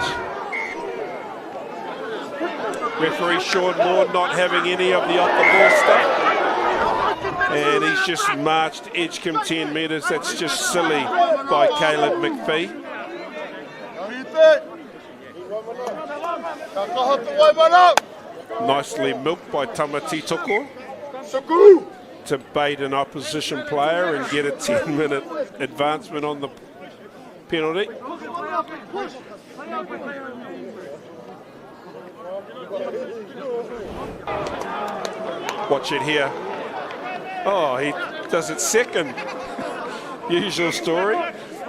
Referee Sean Moore not having any of the off-the-ball stuff. And he's just marched Edgecumbe 10 metres. That's just silly by Caleb McPhee. Nicely milked by Te Teko to bait an opposition player and get a 10-minute advancement on the penalty. Watch it here. Oh, he does it second. Usual story.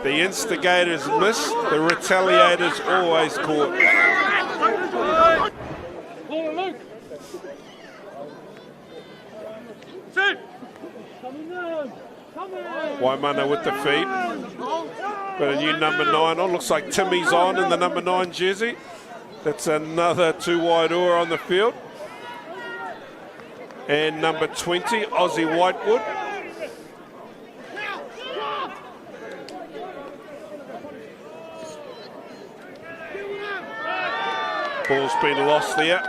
The instigators miss, the retaliators always caught. Waimana with the feed. Got a new number 9 on. Looks like Timmy's on in the number 9 jersey. That's another 2 wide oar on the field. And number 20, Aussie Whitewood. Ball's been lost there.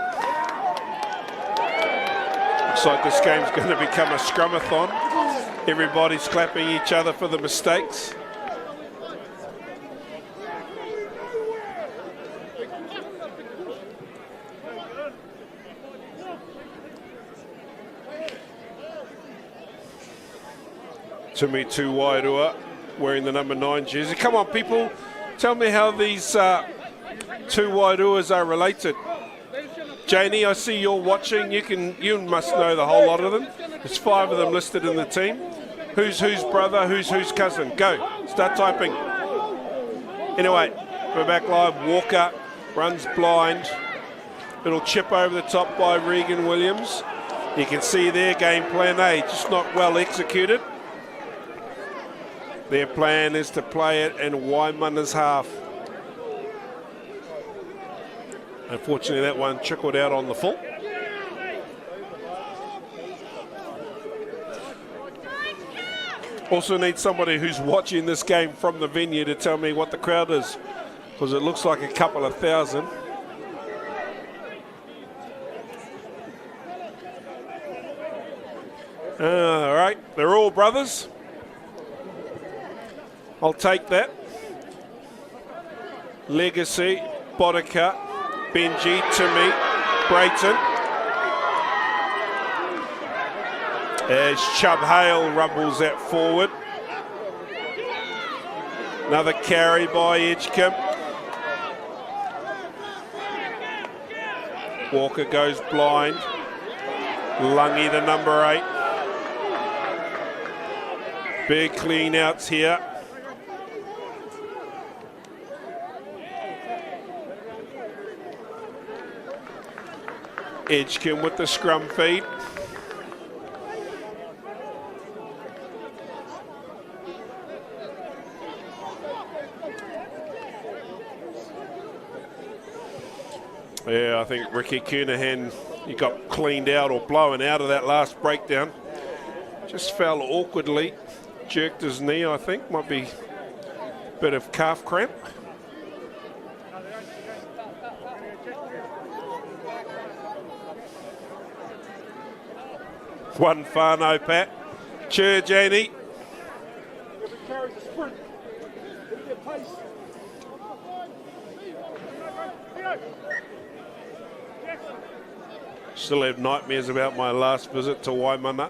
Looks like this game's going to become a scrumathon. Everybody's clapping each other for the mistakes. Timmy 2 wide oar, wearing the number 9 jersey. Come on, people, tell me how these 2 wide oars are related. Janie, I see you're watching. You must know the whole lot of them. There's 5 of them listed in the team. Who's whose brother? Who's whose cousin? Go, start typing. Anyway, we're back live. Walker runs blind. Little chip over the top by Regan Williams. You can see their game plan A, just not well executed. Their plan is to play it in Waimana's half. Unfortunately, that one trickled out on the full. Also need somebody who's watching this game from the venue to tell me what the crowd is, because it looks like a couple of thousand. All right, they're all brothers. I'll take that. Legacy, Bodika, Benji, Timmy, Brayton. As Chubb Hale rumbles that forward. Another carry by Edgecumbe. Walker goes blind. Lungy, the number 8. Big clean outs here. Edgecumbe with the scrum feed. Yeah, I think Ricky Cunahan, he got cleaned out or blown out of that last breakdown. Just fell awkwardly, jerked his knee, I think. Might be a bit of calf cramp. One whānau, Pat. Cheer, Janie. Still have nightmares about my last visit to Waimana.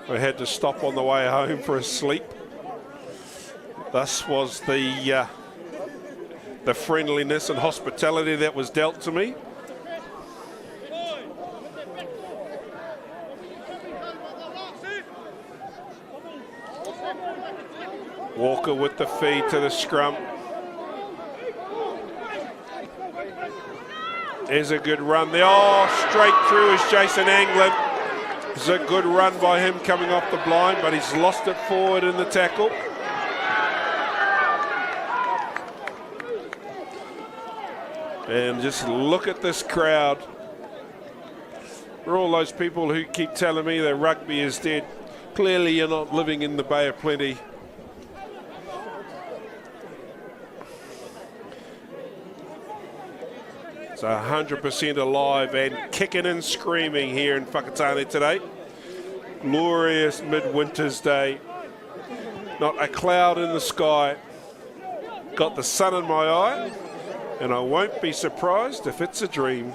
I had to stop on the way home for a sleep. Thus was the friendliness and hospitality that was dealt to me. Walker with the feed to the scrum. There's a good run there. Oh, straight through is Jason Anglin. It's a good run by him coming off the blind, but he's lost it forward in the tackle. And just look at this crowd. For all those people who keep telling me that rugby is dead, clearly you're not living in the Bay of Plenty. It's 100% alive and kicking and screaming here in Whakatane today. Glorious midwinter's day. Not a cloud in the sky. Got the sun in my eye, and I won't be surprised if it's a dream.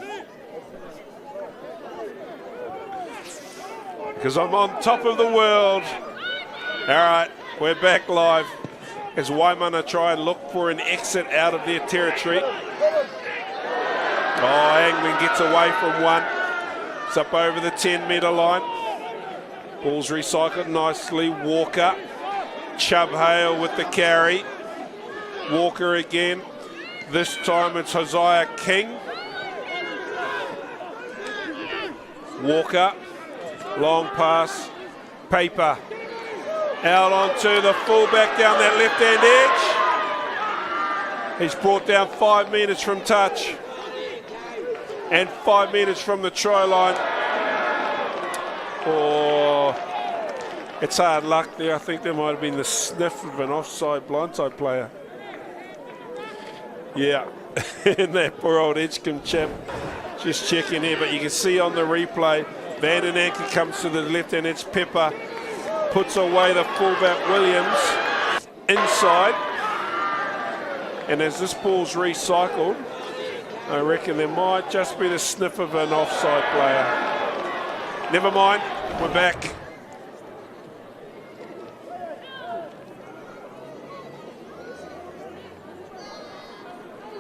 Because I'm on top of the world. All right, we're back live as Waimana try and look for an exit out of their territory. Oh, Anglin gets away from one. It's up over the 10-metre line. Ball's recycled nicely. Walker. Chubb Hale with the carry. Walker again. This time it's Hosea King. Walker. Long pass. Paper. Out onto the fullback down that left-hand edge. He's brought down 5 metres from touch. And 5 metres from the try line. Oh, it's hard luck there. I think there might have been the sniff of an offside blindside player. Yeah, and that poor old Edgecumbe chap just checking here, but you can see on the replay, Van den Anker comes to the left-hand edge. Pepper puts away the fullback Williams inside. And as this ball's recycled, I reckon there might just be the sniff of an offside player. Never mind, we're back.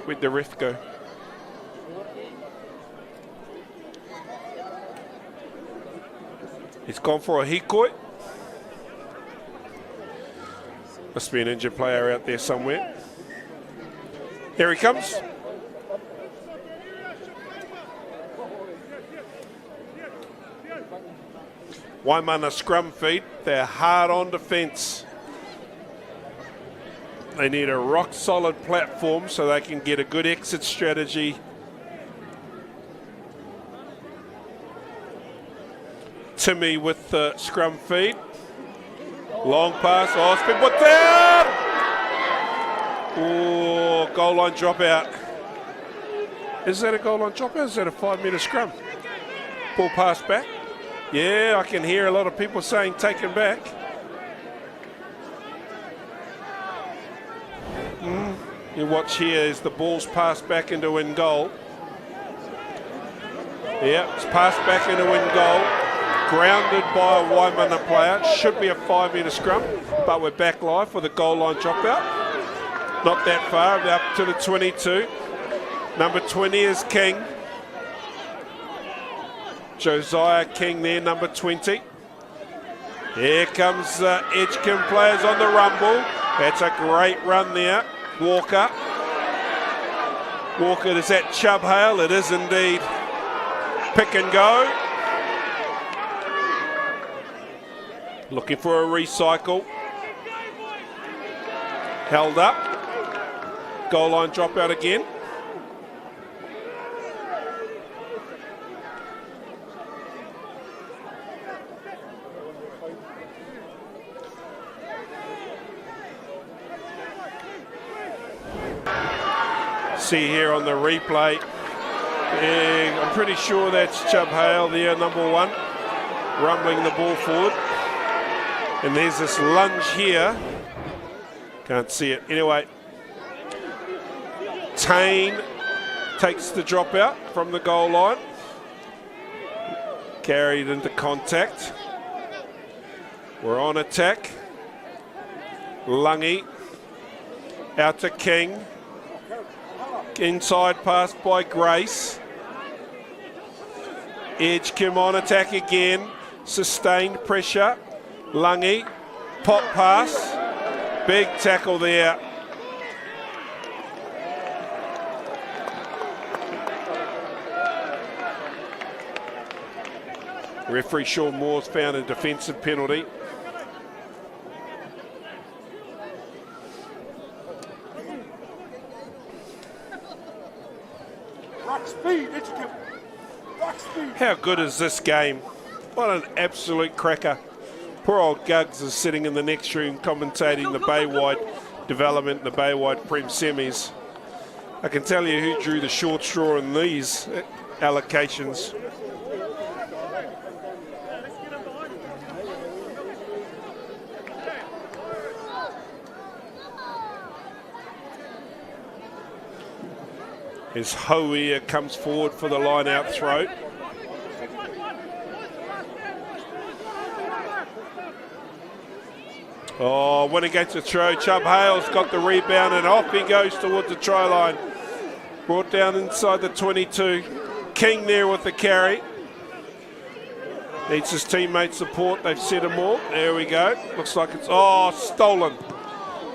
Where'd the ref go? He's gone for a hikoi. Must be an injured player out there somewhere. Here he comes. Waimana scrum feed. They're hard on defence. They need a rock solid platform so they can get a good exit strategy. Timmy with the scrum feed. Long pass. Oh, it's been put down. Oh, goal line dropout. Is that a goal line dropout? Is that a 5 metre scrum? Ball pass back. Yeah, I can hear a lot of people saying taken back. You watch here as the ball's passed back into in goal. Yeah, it's passed back into in goal. Grounded by a Waimana player. Should be a 5 metre scrum, but we're back live for the goal line dropout. Not that far, up to the 22. Number 20 is King. Josiah King there, number 20. Here comes Edgecumbe players on the rumble. That's a great run there. Walker. Walker, is that Chubb Hale? It is indeed. Pick and go. Looking for a recycle. Held up. Goal line dropout again. See here on the replay. Yeah, I'm pretty sure that's Chubb Hale there, number 1, rumbling the ball forward. And there's this lunge here. Can't see it. Anyway, Tane takes the dropout from the goal line. Carried into contact. We're on attack. Lungy out to King. Inside pass by Grace. Edgecumbe on attack again. Sustained pressure. Lungy. Pop pass. Big tackle there. Referee Sean Moore's found a defensive penalty. How good is this game? What an absolute cracker. Poor old Guggs is sitting in the next room commentating the Baywide development, the Baywide Prem semis. I can tell you who drew the short straw in these allocations. As Hoia comes forward for the line out throw. Oh, when he gets a throw, Chubb Hale's got the rebound and off he goes towards the try line. Brought down inside the 22. King there with the carry. Needs his teammate support. They've set him all. There we go. Looks like it's, oh, stolen.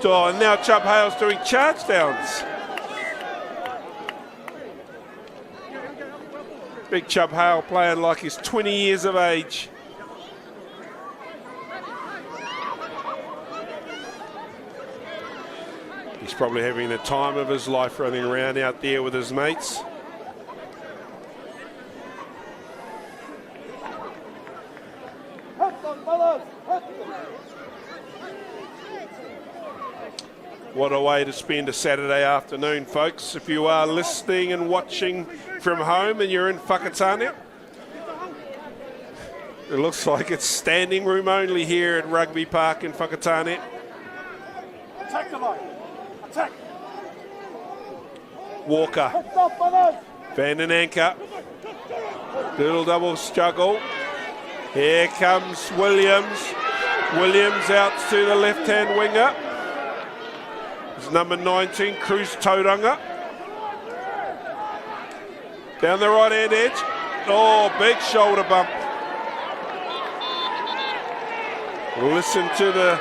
Oh, and now Chubb Hale's doing charge downs. Big Chubb Hale playing like he's 20 years of age. He's probably having the time of his life running around out there with his mates. What a way to spend a Saturday afternoon, folks. If you are listening and watching from home and you're in Whakatane, it looks like it's standing room only here at Rugby Park in Whakatane. Attack the line. Attack. Walker. Van den Anker. Little double struggle. Here comes Williams. Williams out to the left-hand winger. It's number 19, Cruz Tauranga. Down the right-hand edge. Oh, big shoulder bump. Listen to the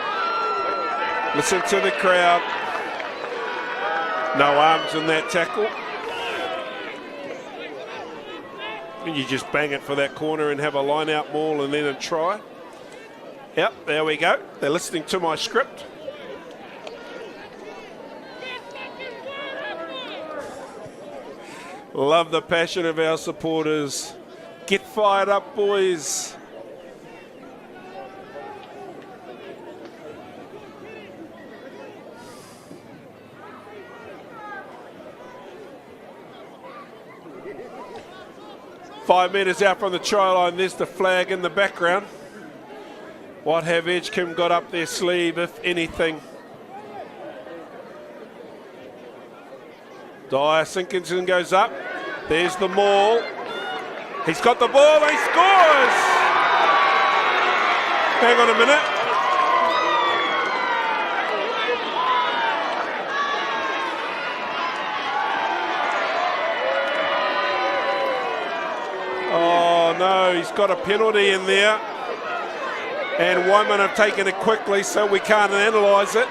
crowd. No arms in that tackle. And you just bang it for that corner and have a line-out maul and then a try. Yep, there we go. They're listening to my script. Love the passion of our supporters. Get fired up, boys. Five metres out from the try line, there's the flag in the background. What have Edgecumbe got up their sleeve, if anything? Dyer Sinkinson goes up. There's the maul. He's got the ball, he scores! Hang on a minute. Oh no, he's got a penalty in there. And Waimana have taken it quickly, so we can't analyse it.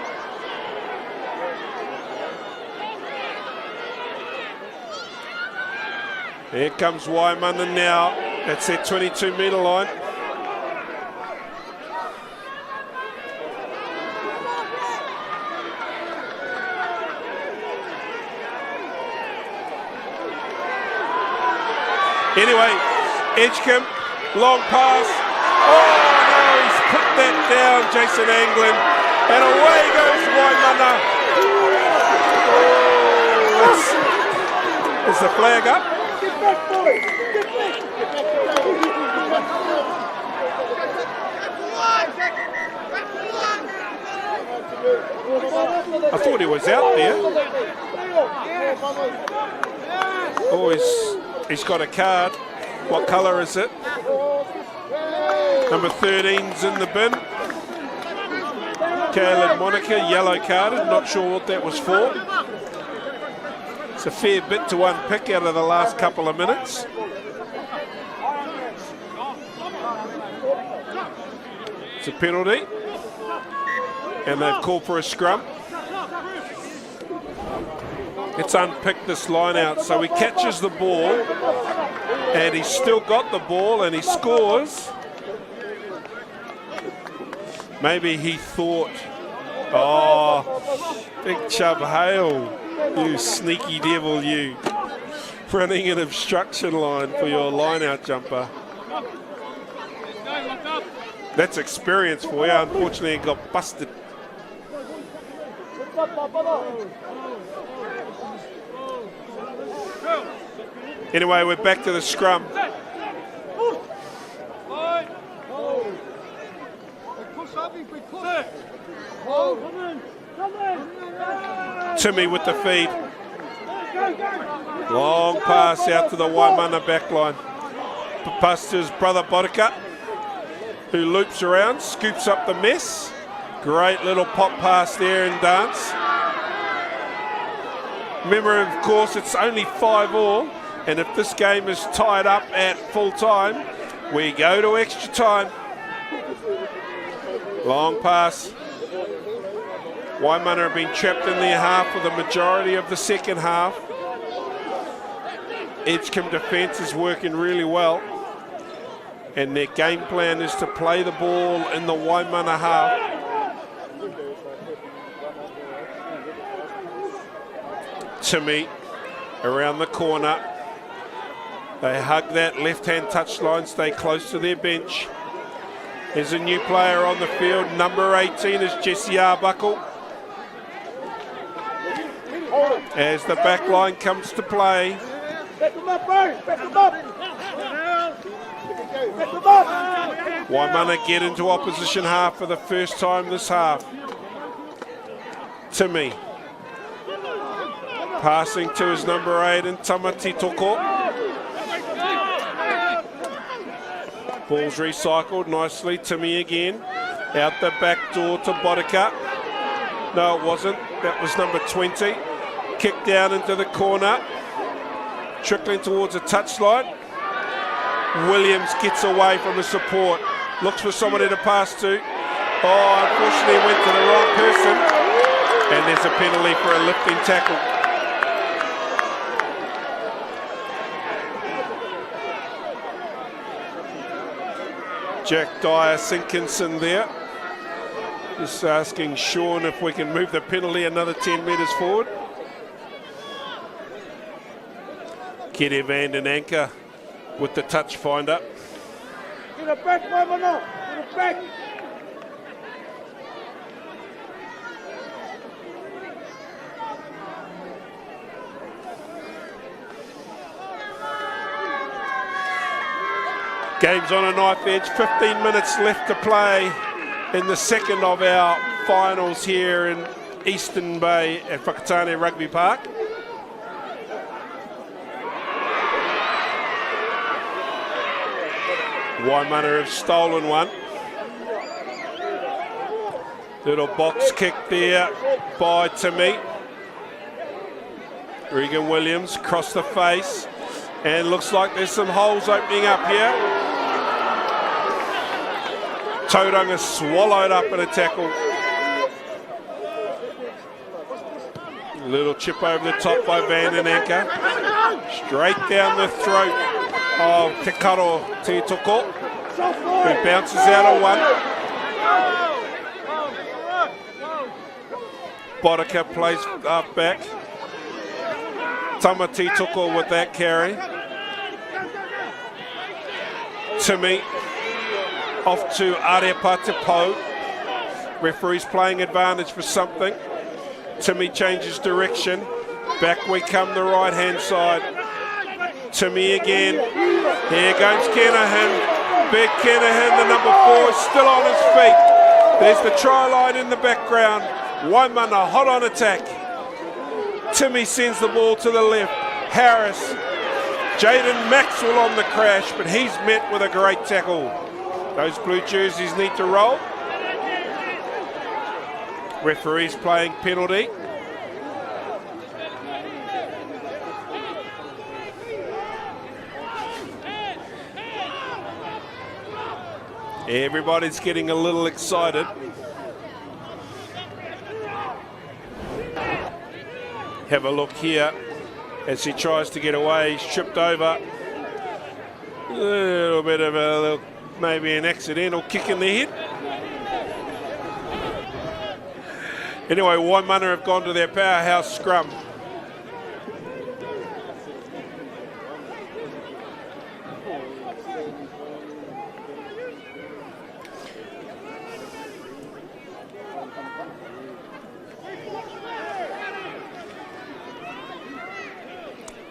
Here comes Waimana now. That's their 22-metre line. Anyway, Edgecumbe, long pass. Oh no, he's put that down, Jason Anglin. And away goes Waimana. Oh, is the flag up? I thought he was out there. Oh, he's got a card. What colour is it? Number 13's in the bin. Caleb Monica, yellow carded. Not sure what that was for. It's a fair bit to unpick out of the last couple of minutes. It's a penalty. And they've called for a scrum. Let's unpick this line out. So he catches the ball, and he's still got the ball, and he scores. Maybe he thought, oh, big Chubb Hale, you sneaky devil, you. Running an obstruction line for your line-out jumper. That's experience for you. Unfortunately, it got busted. Anyway, we're back to the scrum. Timmy with the feed. Long pass out to the Waimana backline. Pass to his brother Bodika, who loops around, scoops up the mess. Great little pop pass there in dance. Remember, of course, it's only 5-all, and if this game is tied up at full time, we go to extra time. Long pass. Waimana have been trapped in their half for the majority of the second half. Edgecumbe defence is working really well, and their game plan is to play the ball in the Waimana half. Timmy around the corner. They hug that left-hand touchline, stay close to their bench. There's a new player on the field. Number 18 is Jesse Arbuckle. As the back line comes to play. Back them up, bro! Back them up! Back them up! Waimana get into opposition half for the first time this half. Timmy. Passing to his number 8 in Te Teko. Ball's recycled nicely. Timmy again. Out the back door to Bodika. No, it wasn't. That was number 20. Kick down into the corner. Trickling towards a touchline. Williams gets away from the support. Looks for somebody to pass to. Oh, unfortunately went to the wrong person. And there's a penalty for a lifting tackle. Jack Dyer Sinkinson there. Just asking Sean if we can move the penalty another 10 metres forward. Kitty Van den Anker with the touch finder. Get it back, Waimana! Get it back! Game's on a knife edge, 15 minutes left to play in the second of our finals here in Eastern Bay at Whakatane Rugby Park. Waimana have stolen one. Little box kick there by Timmy. Regan Williams across the face. And looks like there's some holes opening up here. Tauranga swallowed up in a tackle. Little chip over the top by Van den Anker. Straight down the throat of Te Teko, who bounces out of one. Bodika plays up back. Te Teko with that carry. Timmy off to Arepa. Referee's playing advantage for something. Timmy changes direction. Back we come the right hand side. Timmy again. Here goes Kenahan. Big Kenahan, the number 4, is still on his feet. There's the try line in the background. Waimana hot on attack. Timmy sends the ball to the left. Harris. Jaden Maxwell on the crash, but he's met with a great tackle. Those blue jerseys need to roll. Referee's playing penalty. Everybody's getting a little excited. Have a look here as he tries to get away. He's tripped over. A little bit of maybe an accidental kick in the head. Anyway, Waimana have gone to their powerhouse scrum.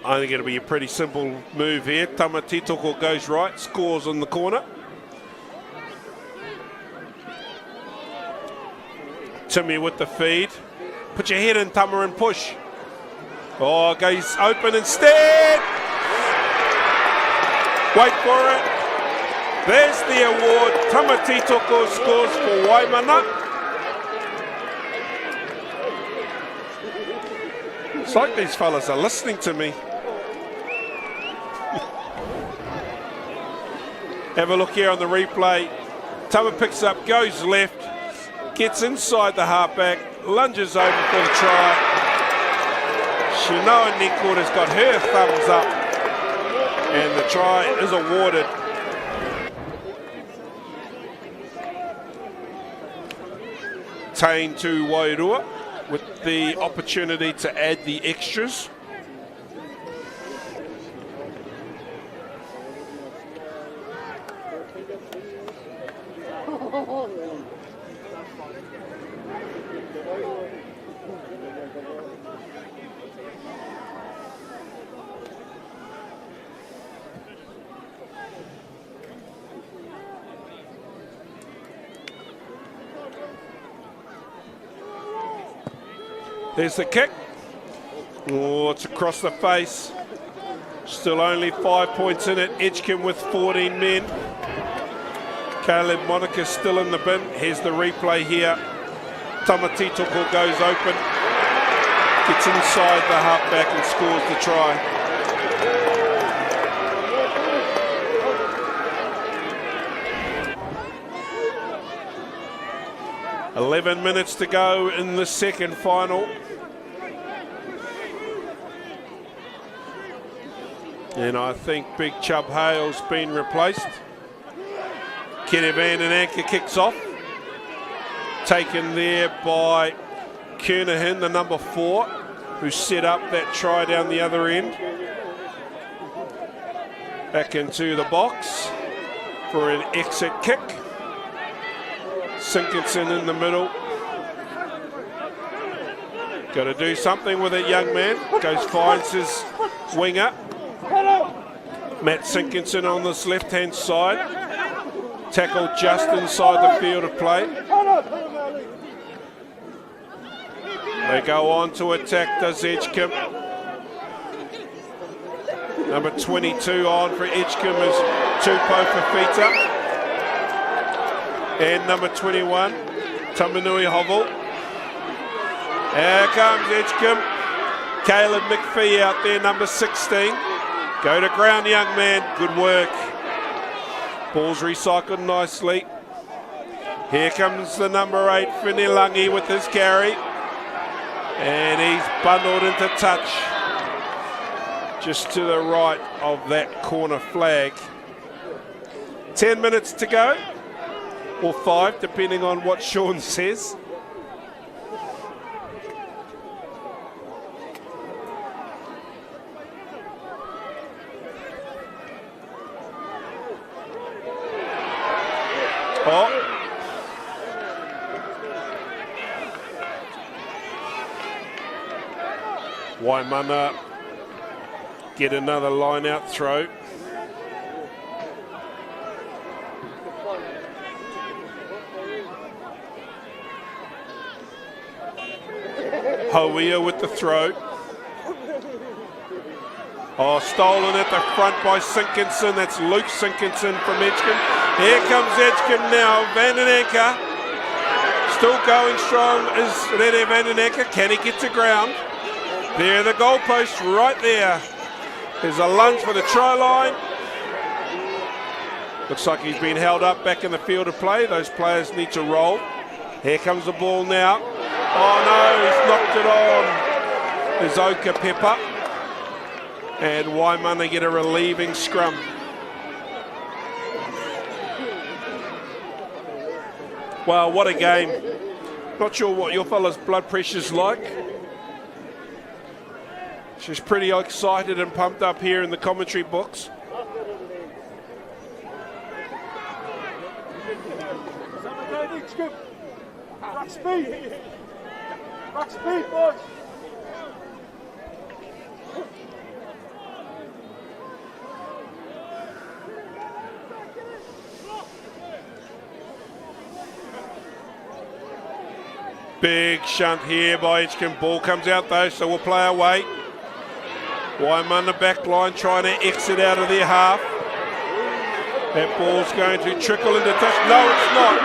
I think it'll be a pretty simple move here. Te Teko goes right, scores on the corner. Timmy with the feed. Put your head in, Tama, and push. Oh, goes open instead. Wait for it. There's the award. Te Teko scores for Waimana. It's like these fellas are listening to me. Have a look here on the replay. Tama picks up, goes left, gets inside the halfback, lunges over for the try. Shinoa Nekord has got her thumbs up, and the try is awarded. Tain to Wairua with the opportunity to add the extras. There's the kick. Oh, it's across the face. Still only 5 points in it. Edgecumbe with 14 men. Caleb Monica still in the bin. Here's the replay here. Te Teko goes open. Gets inside the halfback and scores the try. 11 minutes to go in the second final. And I think Big Chub Hale's been replaced. Kenny Van den Anker kicks off. Taken there by Kernahan, the number 4, who set up that try down the other end. Back into the box for an exit kick. Sinkinson in the middle. Got to do something with it, young man. Goes, finds his winger. Matt Sinkinson on this left-hand side. Tackled just inside the field of play. They go on to attack, does Edgecumbe. Number 22 on for Edgecumbe is Tupou Fafita. And number 21, Tamanui Hovel. Here comes Edgecumbe. Caleb McPhee out there, number 16. Go to ground, young man. Good work. Ball's recycled nicely. Here comes the number 8, Whinilangi, with his carry. And he's bundled into touch. Just to the right of that corner flag. 10 minutes to go. Or 5, depending on what Sean says. Oh. Waimana get another line out throw. Hoia with the throw. Oh, stolen at the front by Sinkinson. That's Luke Sinkinson from Edgecumbe. Here comes Edgecumbe now. Van den Anker. Still going strong is Rene Van den Anker. Can he get to ground? There, the goalpost right there. There's a lunge for the try line. Looks like he's been held up back in the field of play. Those players need to roll. Here comes the ball now. Oh no, he's knocked it on. There's Oka Pepper. And Waimana get a relieving scrum. Wow, what a game. Not sure what your fella's blood pressure's like. She's pretty excited and pumped up here in the commentary box. Back speed! Back speed, boys! Big shunt here by Edgecumbe. Ball comes out though, so we'll play away. Waimana back line trying to exit out of their half. That ball's going to trickle into touch. No, it's not.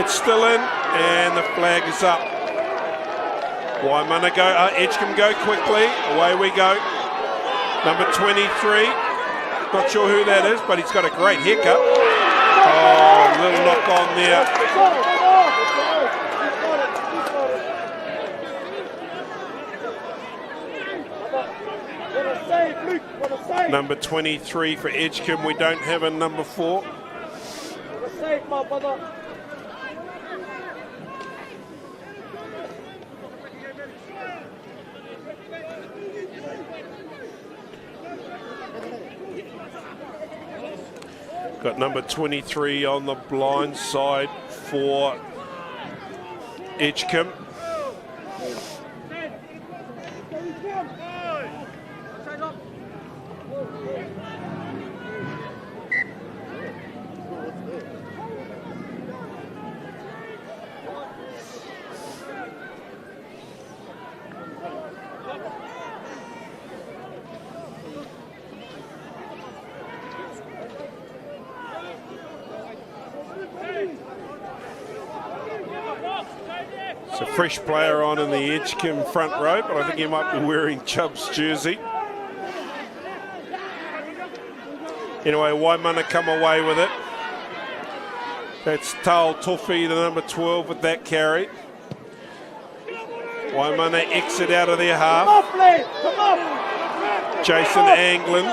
It's still in, and the flag is up. Waimana go, Edgecumbe go quickly. Away we go. Number 23. Not sure who that is, but he's got a great haircut. Oh, little knock on there. Number 23 for Edgecumbe. We don't have a number 4. Got number 23 on the blind side for Edgecumbe. It's a fresh player on in the Edgecumbe front row, but I think he might be wearing Chubb's jersey. Anyway, Waimana come away with it. That's Tal Tofi, the number 12, with that carry. Waimana exit out of their half. Jason Anglin.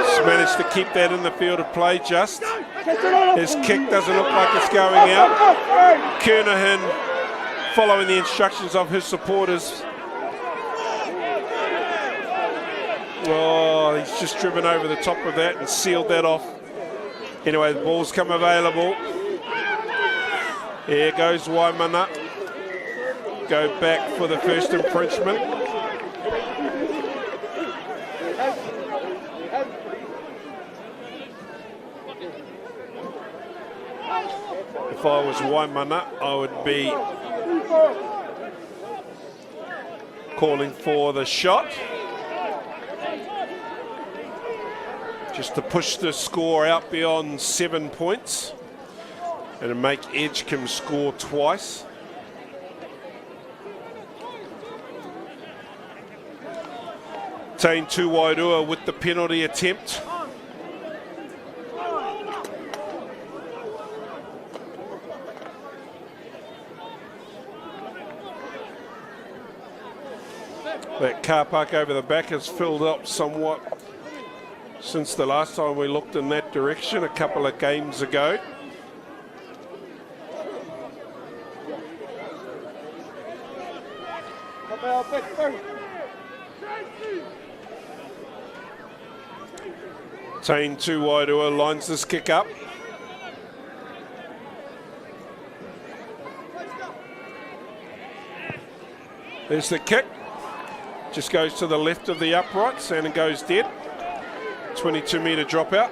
Just managed to keep that in the field of play just. His kick doesn't look like it's going out. Kernahan following the instructions of his supporters. Oh, he's just driven over the top of that and sealed that off. Anyway, the ball's come available. Here goes Waimana. Go back for the first infringement. If I was Waimana, I would be calling for the shot. Just to push the score out beyond 7 points and to make Edgecumbe score twice. Tain Tuwairua with the penalty attempt. That car park over the back has filled up somewhat since the last time we looked in that direction a couple of games ago. Tain Tuwairua lines this kick up. There's the kick. Just goes to the left of the uprights and it goes dead. 22-metre dropout.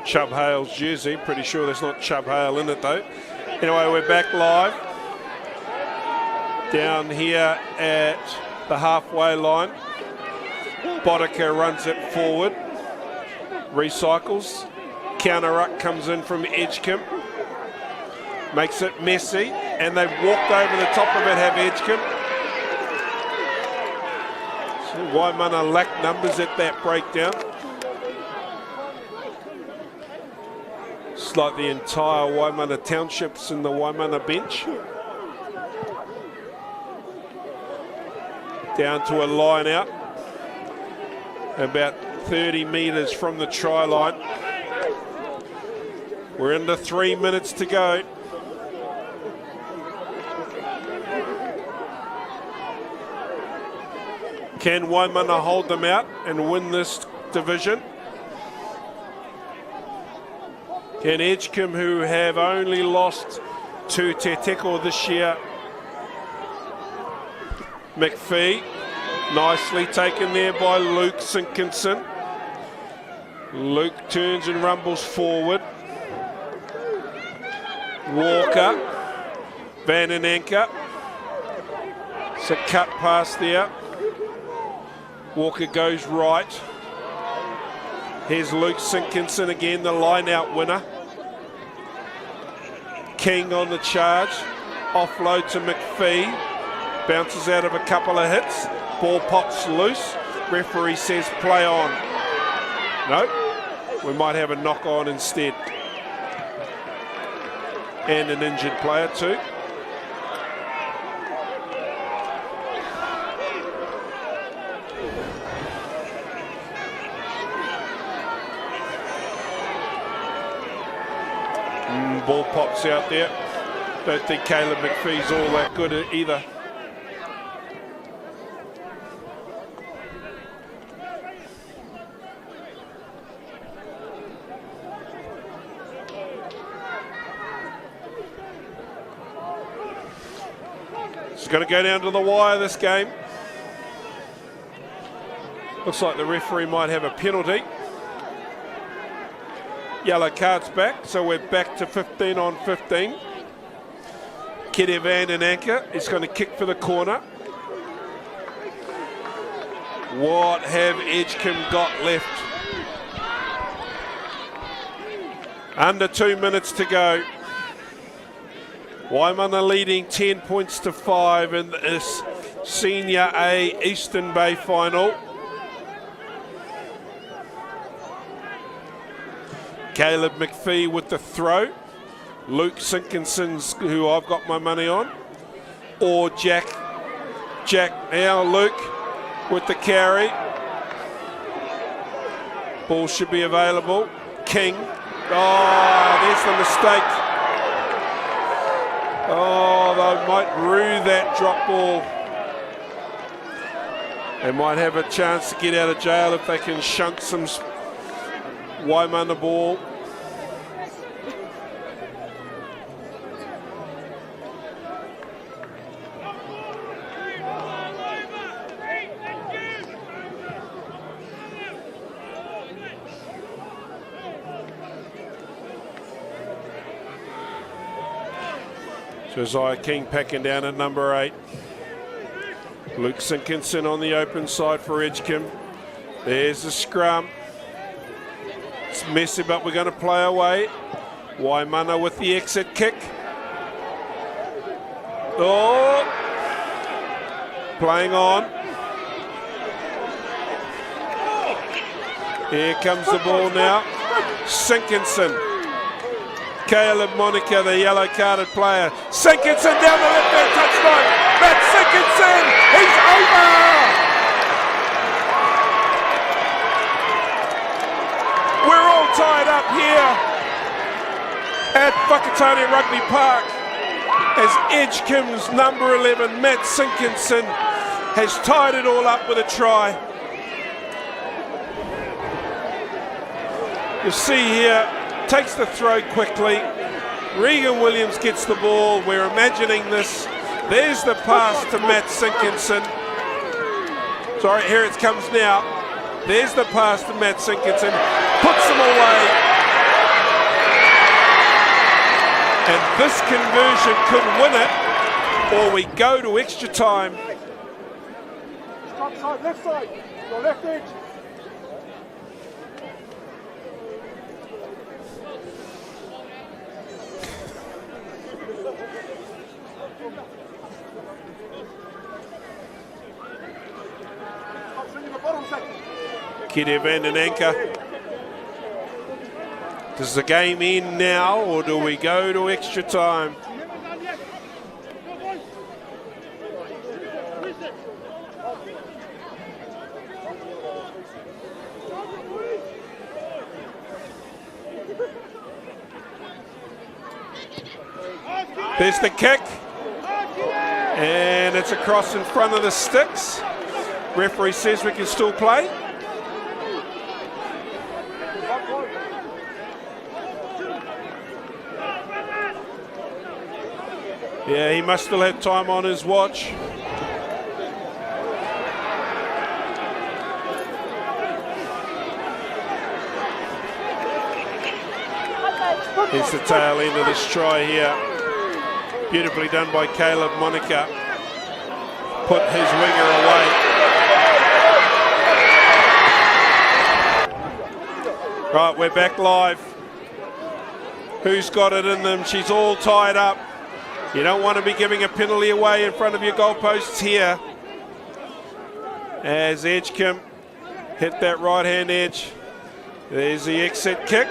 Chubb Hale's jersey. Pretty sure there's not Chubb Hale in it though. Anyway, we're back live. Down here at the halfway line. Boddicker runs it forward. Recycles. Counter ruck comes in from Edgecumbe. Makes it messy. And they've walked over the top of it, have Edgecumbe. So Waimana lack numbers at that breakdown. It's like the entire Waimana townships in the Waimana bench. Down to a line out. About 30 metres from the try line. We're under 3 minutes to go. Can Waimana hold them out and win this division? Can Edgecumbe, who have only lost to Te Teko this year, McPhee, nicely taken there by Luke Sinkinson. Luke turns and rumbles forward. Walker, Van den Anker. It's a cut pass there. Walker goes right. Here's Luke Sinkinson again, the line-out winner. King on the charge. Offload to McPhee. Bounces out of a couple of hits. Ball pops loose. Referee says play on. No, we might have a knock on instead. And an injured player too. Ball pops out there. Don't think Caleb McPhee's all that good either. It's going to go down to the wire this game. Looks like the referee might have a penalty. Yellow cards back, so we're back to 15 on 15. Kitty Van den Anker is going to kick for the corner. What have Edgecumbe got left? Under 2 minutes to go. Waimana leading 10 points to 5 in this Senior A Eastern Bay final. Caleb McPhee with the throw. Luke Sinkinson's who I've got my money on. Or Jack now Luke with the carry. Ball should be available. King. Oh, there's the mistake. Oh, they might rue that drop ball. They might have a chance to get out of jail if they can shunt some Waimana ball. Josiah King packing down at number 8. Luke Sinkinson on the open side for Edgecumbe. There's the scrum. It's messy, but we're going to play away. Waimana with the exit kick. Oh! Playing on. Here comes the ball now. Sinkinson. Caleb Monica, the yellow carded player. Sinkinson down the left hand touchline. That's Sinkinson. He's over. We're all tied up here at Whakatane Rugby Park as Edgecumbe's number 11, Matt Sinkinson, has tied it all up with a try. You see here, takes the throw quickly. Regan Williams gets the ball. We're imagining this. There's the pass to Matt Sinkinson. Sorry, here it comes now. There's the pass to Matt Sinkinson. Puts them away. And this conversion could win it, or we go to extra time. Stop side, left side. Your left edge. Kitty Van den Anker. Does the game end now, or do we go to extra time? There's the kick. And it's across in front of the sticks. Referee says we can still play. Yeah, he must still have time on his watch. Here's the tail end of this try here. Beautifully done by Caleb Monica. Put his winger away. Right, we're back live. Who's got it in them? She's all tied up. You don't want to be giving a penalty away in front of your goalposts here. As Edgecumbe hit that right hand edge. There's the exit kick.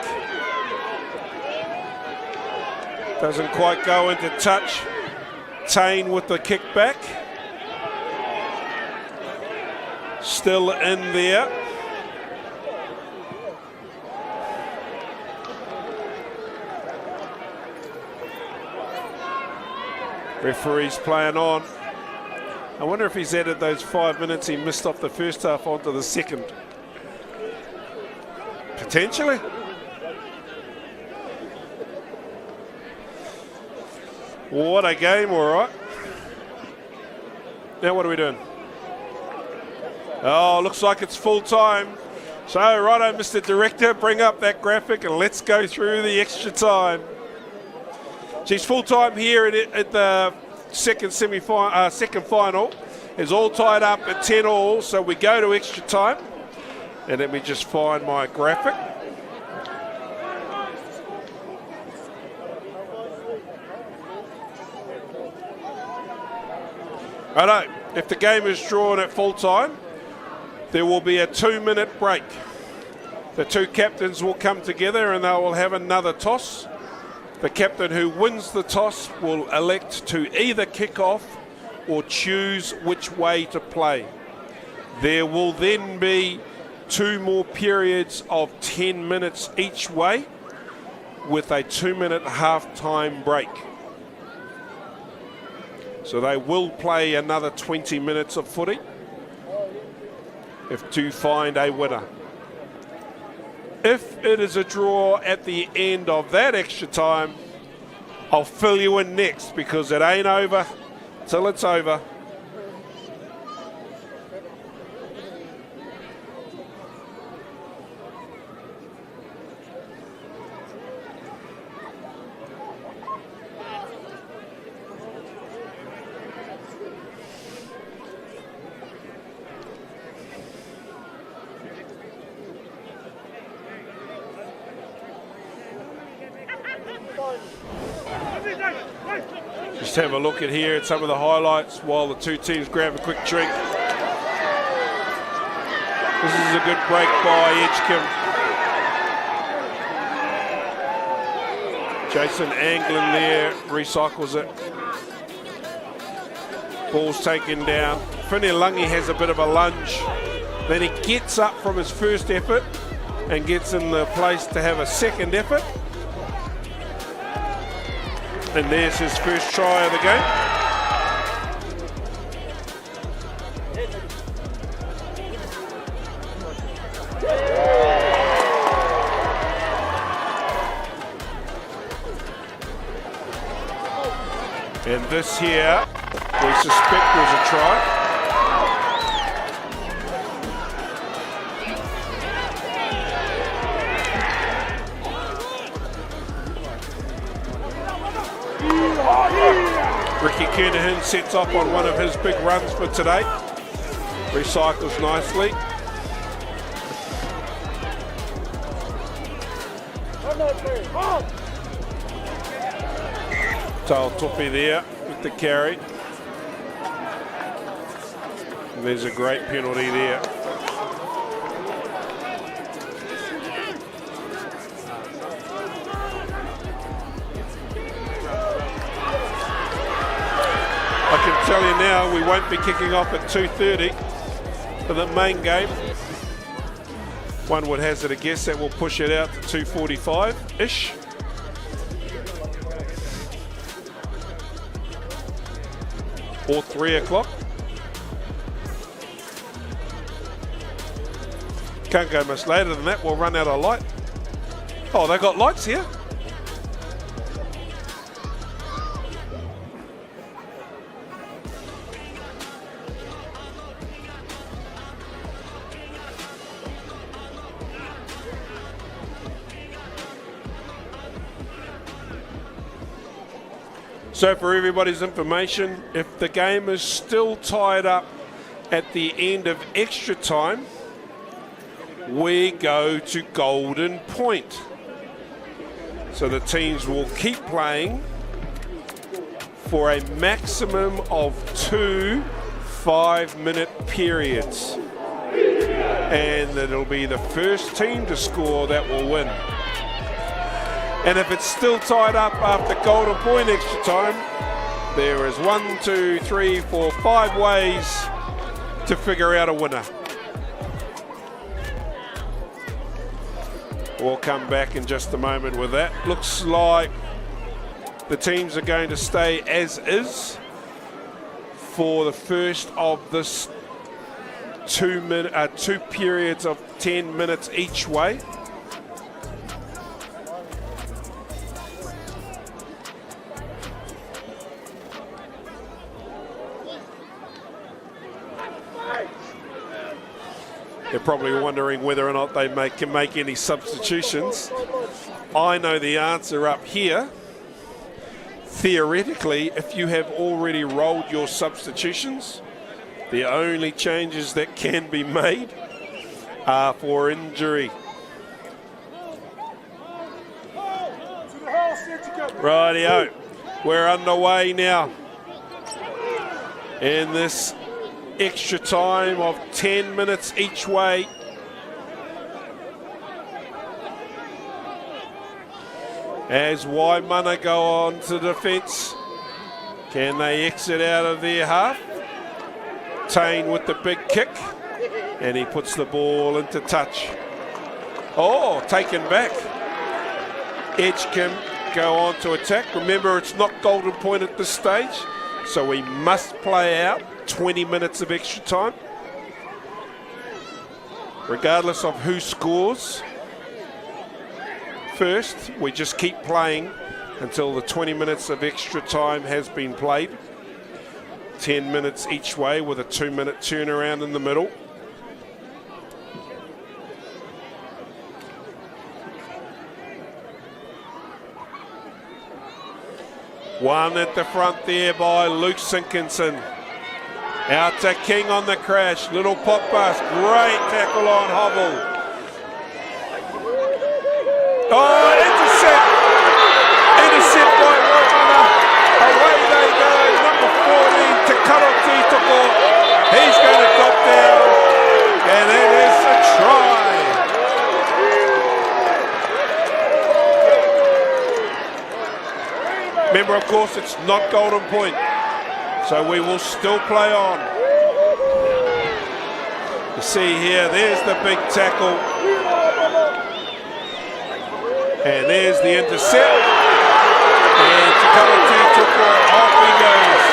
Doesn't quite go into touch. Tane with the kick back. Still in there. Referee's playing on. I wonder if he's added those 5 minutes he missed off the first half onto the second. Potentially. What a game, all right. Now what are we doing? Oh, looks like it's full time. So, righto, Mr. Director, bring up that graphic and let's go through the extra time. She's full time here at the second final. It's all tied up at 10-all, so we go to extra time. And let me just find my graphic. Righto, if the game is drawn at full time, there will be a 2-minute break. The two captains will come together and they will have another toss. The captain who wins the toss will elect to either kick off or choose which way to play. There will then be 2 more periods of 10 minutes each way with a 2-minute half-time break. So they will play another 20 minutes of footy to find a winner. If it is a draw at the end of that extra time, I'll fill you in next because it ain't over till it's over. Just have a look at here at some of the highlights while the two teams grab a quick drink. This is a good break by Edgecumbe. Jason Anglin there recycles it. Ball's taken down. Whinilangi has a bit of a lunge. Then he gets up from his first effort and gets in the place to have a second effort. And there's his first try of the game. And this here, we suspect was a try. Ricky Kernahan sets up on one of his big runs for today. Recycles nicely. Tail Tupi there with the carry. And there's a great penalty there. I can tell you now we won't be kicking off at 2:30 for the main game. One would hazard a guess that will push it out to 2:45-ish. Or 3 o'clock. Can't go much later than that, we'll run out of light. Oh, they got lights here. So for everybody's information, if the game is still tied up at the end of extra time, we go to golden point. So the teams will keep playing for a maximum of 2 5-minute periods. And it'll be the first team to score that will win. And if it's still tied up after golden point extra time, there is 1, 2, 3, 4, 5 ways to figure out a winner. We'll come back in just a moment with that. Looks like the teams are going to stay as is for the first of this 2 periods of 10 minutes each way. They're probably wondering whether or not they can make any substitutions. I know the answer up here. Theoretically, if you have already rolled your substitutions, the only changes that can be made are for injury. Rightio, we're underway now in this extra time of 10 minutes each way. As Waimana go on to defence, can they exit out of their half? Tane with the big kick, and he puts the ball into touch. Oh, taken back. Edgecumbe go on to attack. Remember, it's not golden point at this stage, so we must play out 20 minutes of extra time. Regardless of who scores first, we just keep playing until the 20 minutes of extra time has been played. 10 minutes each way with a 2-minute turnaround in the middle. One at the front there by Luke Sinkinson. Out to King on the crash. Little pop pass. Great tackle on Hobble. Oh, intercept! Intercept by Waimana. Away they go. Number 14, Te Teko. He's going to drop down. And it is a try. Remember, of course, it's not golden point. So we will still play on. You see here, there's the big tackle. And there's the intercept. And Te Teko, off he goes.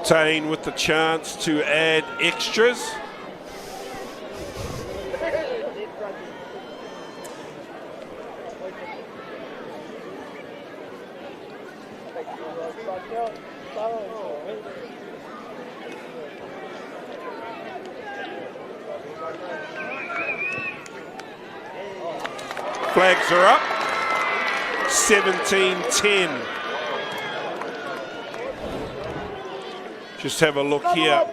Tane with the chance to add extras. Flags are up. 17-10. Just have a look here.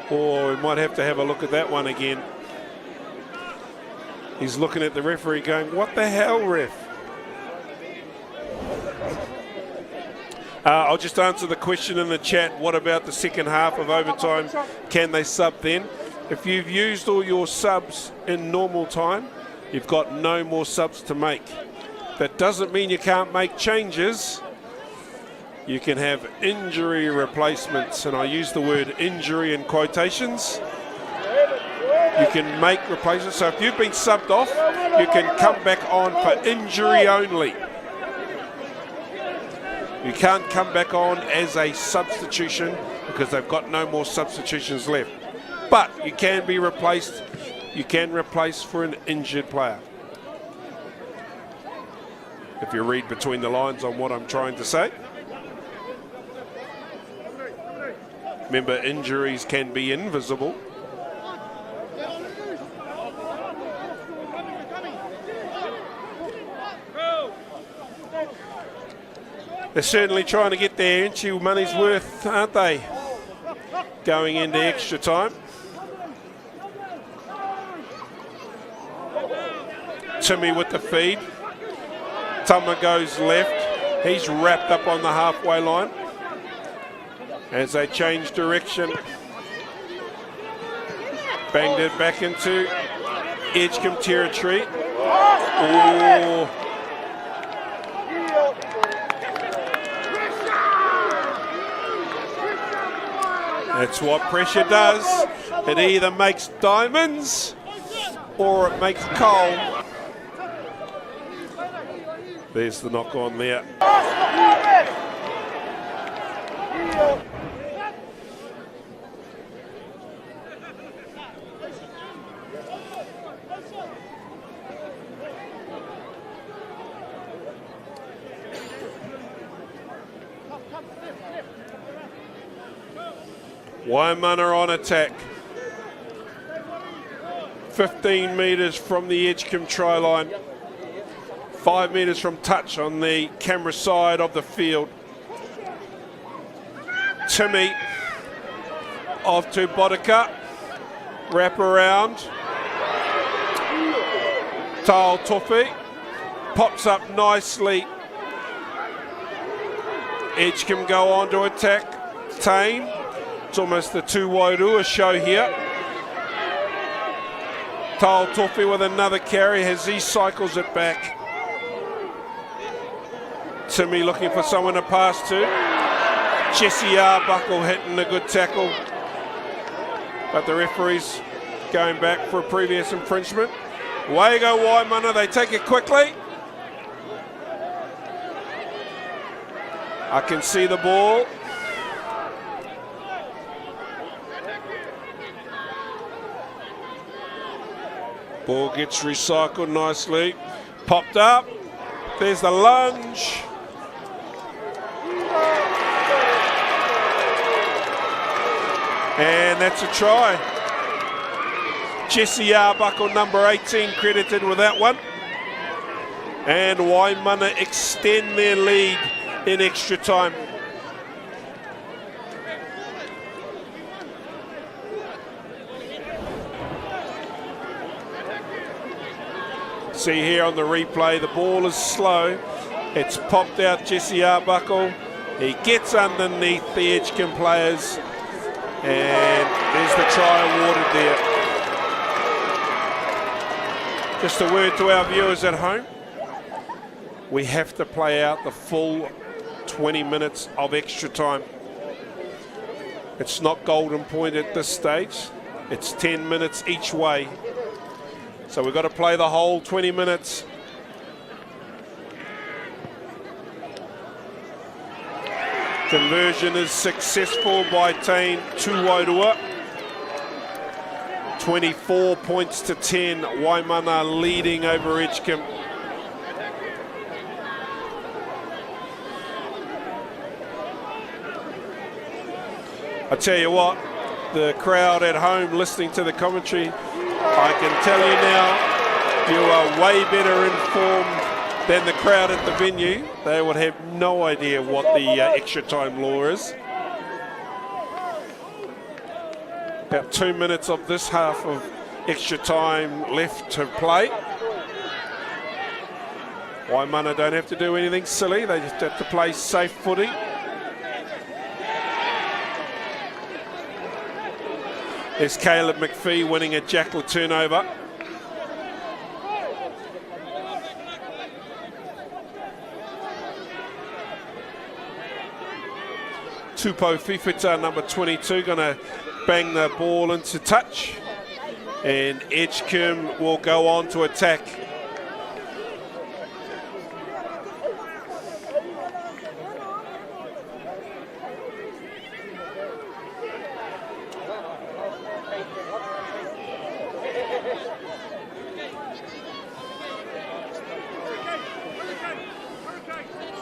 Oh, we might have to have a look at that one again. He's looking at the referee going, what the hell, ref? I'll just answer the question in the chat. What about the second half of overtime? Can they sub then? If you've used all your subs in normal time, you've got no more subs to make. That doesn't mean you can't make changes. You can have injury replacements, and I use the word injury in quotations. You can make replacements. So if you've been subbed off, you can come back on for injury only. You can't come back on as a substitution because they've got no more substitutions left. but you can be replaced. You can replace for an injured player. If you read between the lines on what I'm trying to say. Remember, injuries can be invisible. They're certainly trying to get their inch money's worth, aren't they? Going into extra time. Timmy with the feed. Tama goes left. He's wrapped up on the halfway line. As they change direction. Banged it back into Edgecumbe territory. Oh. That's what pressure does. It either makes diamonds or it makes coal. There's the knock on there. Waimana on attack. 15 metres from the Edgecumbe try line. 5 metres from touch on the camera side of the field. Timmy off to Bodika. Wrap around. Tal Tofi pops up nicely. Edgecumbe go on to attack. Tame. It's almost the two Wairua show here. Tal Tofi with another carry as he cycles it back. Timmy looking for someone to pass to. Jesse Arbuckle hitting a good tackle. But the referee's going back for a previous infringement. Away you go Waimana, they take it quickly. I can see the ball. Ball gets recycled nicely. Popped up. There's the lunge. And that's a try. Jesse Arbuckle, number 18, credited with that one. And Waimana extend their lead in extra time. See here on the replay, the ball is slow. It's popped out Jesse Arbuckle. He gets underneath the Edgecumbe players. And there's the try awarded there. Just a word to our viewers at home. We have to play out the full 20 minutes of extra time. It's not golden point at this stage. It's 10 minutes each way. So we've got to play the whole 20 minutes. Conversion is successful by Tane to Wairua. 24 points to 10. Waimana leading over Edgecumbe. I tell you what, the crowd at home listening to the commentary, I can tell you now, you are way better informed than the crowd at the venue. They would have no idea what the extra time law is. About 2 minutes of this half of extra time left to play. Waimana don't have to do anything silly, they just have to play safe footy. There's Caleb McPhee winning a jackal turnover. Tupo Fifita, number 22, going to bang the ball into touch. And Edgecumbe will go on to attack.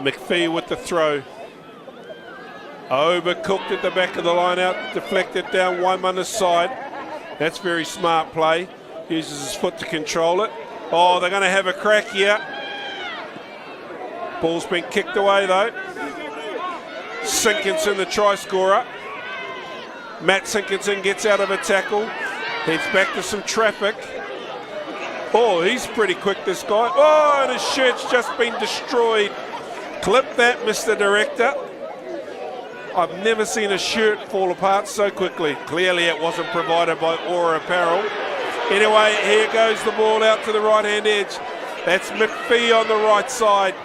McPhee with the throw. Overcooked at the back of the line out, deflected down Waimana's side. That's very smart play. Uses his foot to control it. Oh, they're going to have a crack here. Ball's been kicked away though. Sinkinson, the try scorer. Matt Sinkinson gets out of a tackle. Heads back to some traffic. Oh, he's pretty quick, this guy. Oh, and his shirt's just been destroyed. Clip that, Mr. Director. I've never seen a shirt fall apart so quickly. Clearly it wasn't provided by Aura Apparel. Anyway, here goes the ball out to the right-hand edge. That's McPhee on the right side.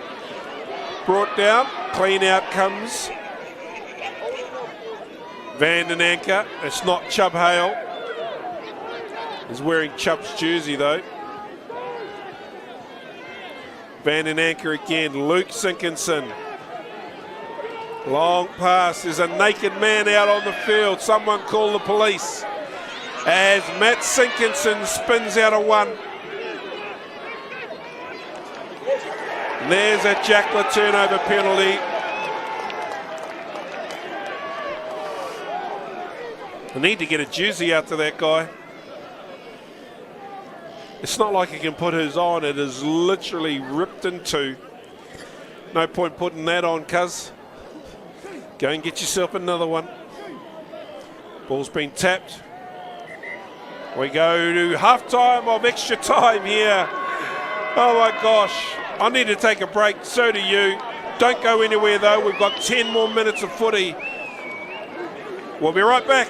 Brought down, clean out comes Van den Anker. It's not Chubb Hale. He's wearing Chubb's jersey though. Van den Anker again, Luke Sinkinson. Long pass, there's a naked man out on the field. Someone call the police. As Matt Sinkinson spins out a one. There's a Jackler turnover penalty. I need to get a jersey out to that guy. It's not like he can put his on. It is literally ripped in two. No point putting that on, cuz. Go and get yourself another one. Ball's been tapped. We go to half-time of extra time here. Oh my gosh. I need to take a break. So do you. Don't go anywhere though. We've got 10 more minutes of footy. We'll be right back.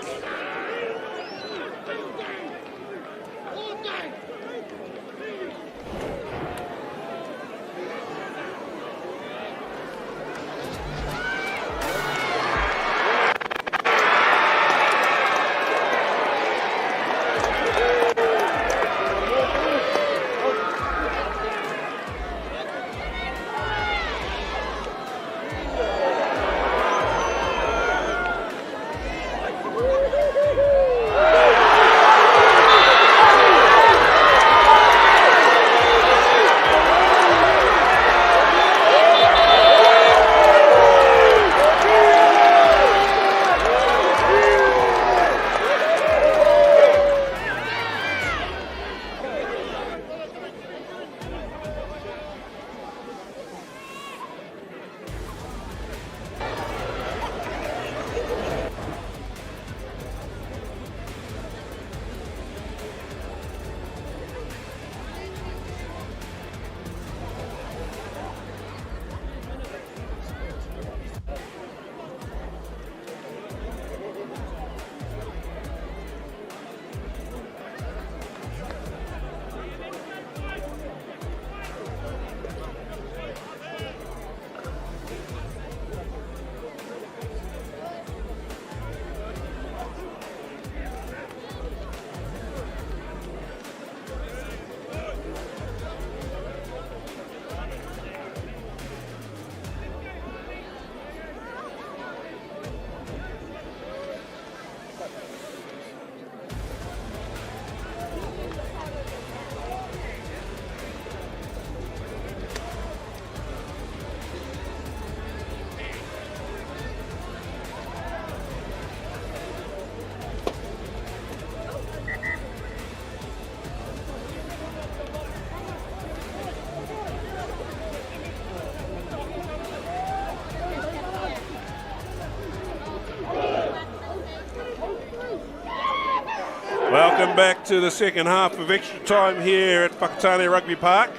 Welcome back to the second half of extra time here at Whakatane Rugby Park.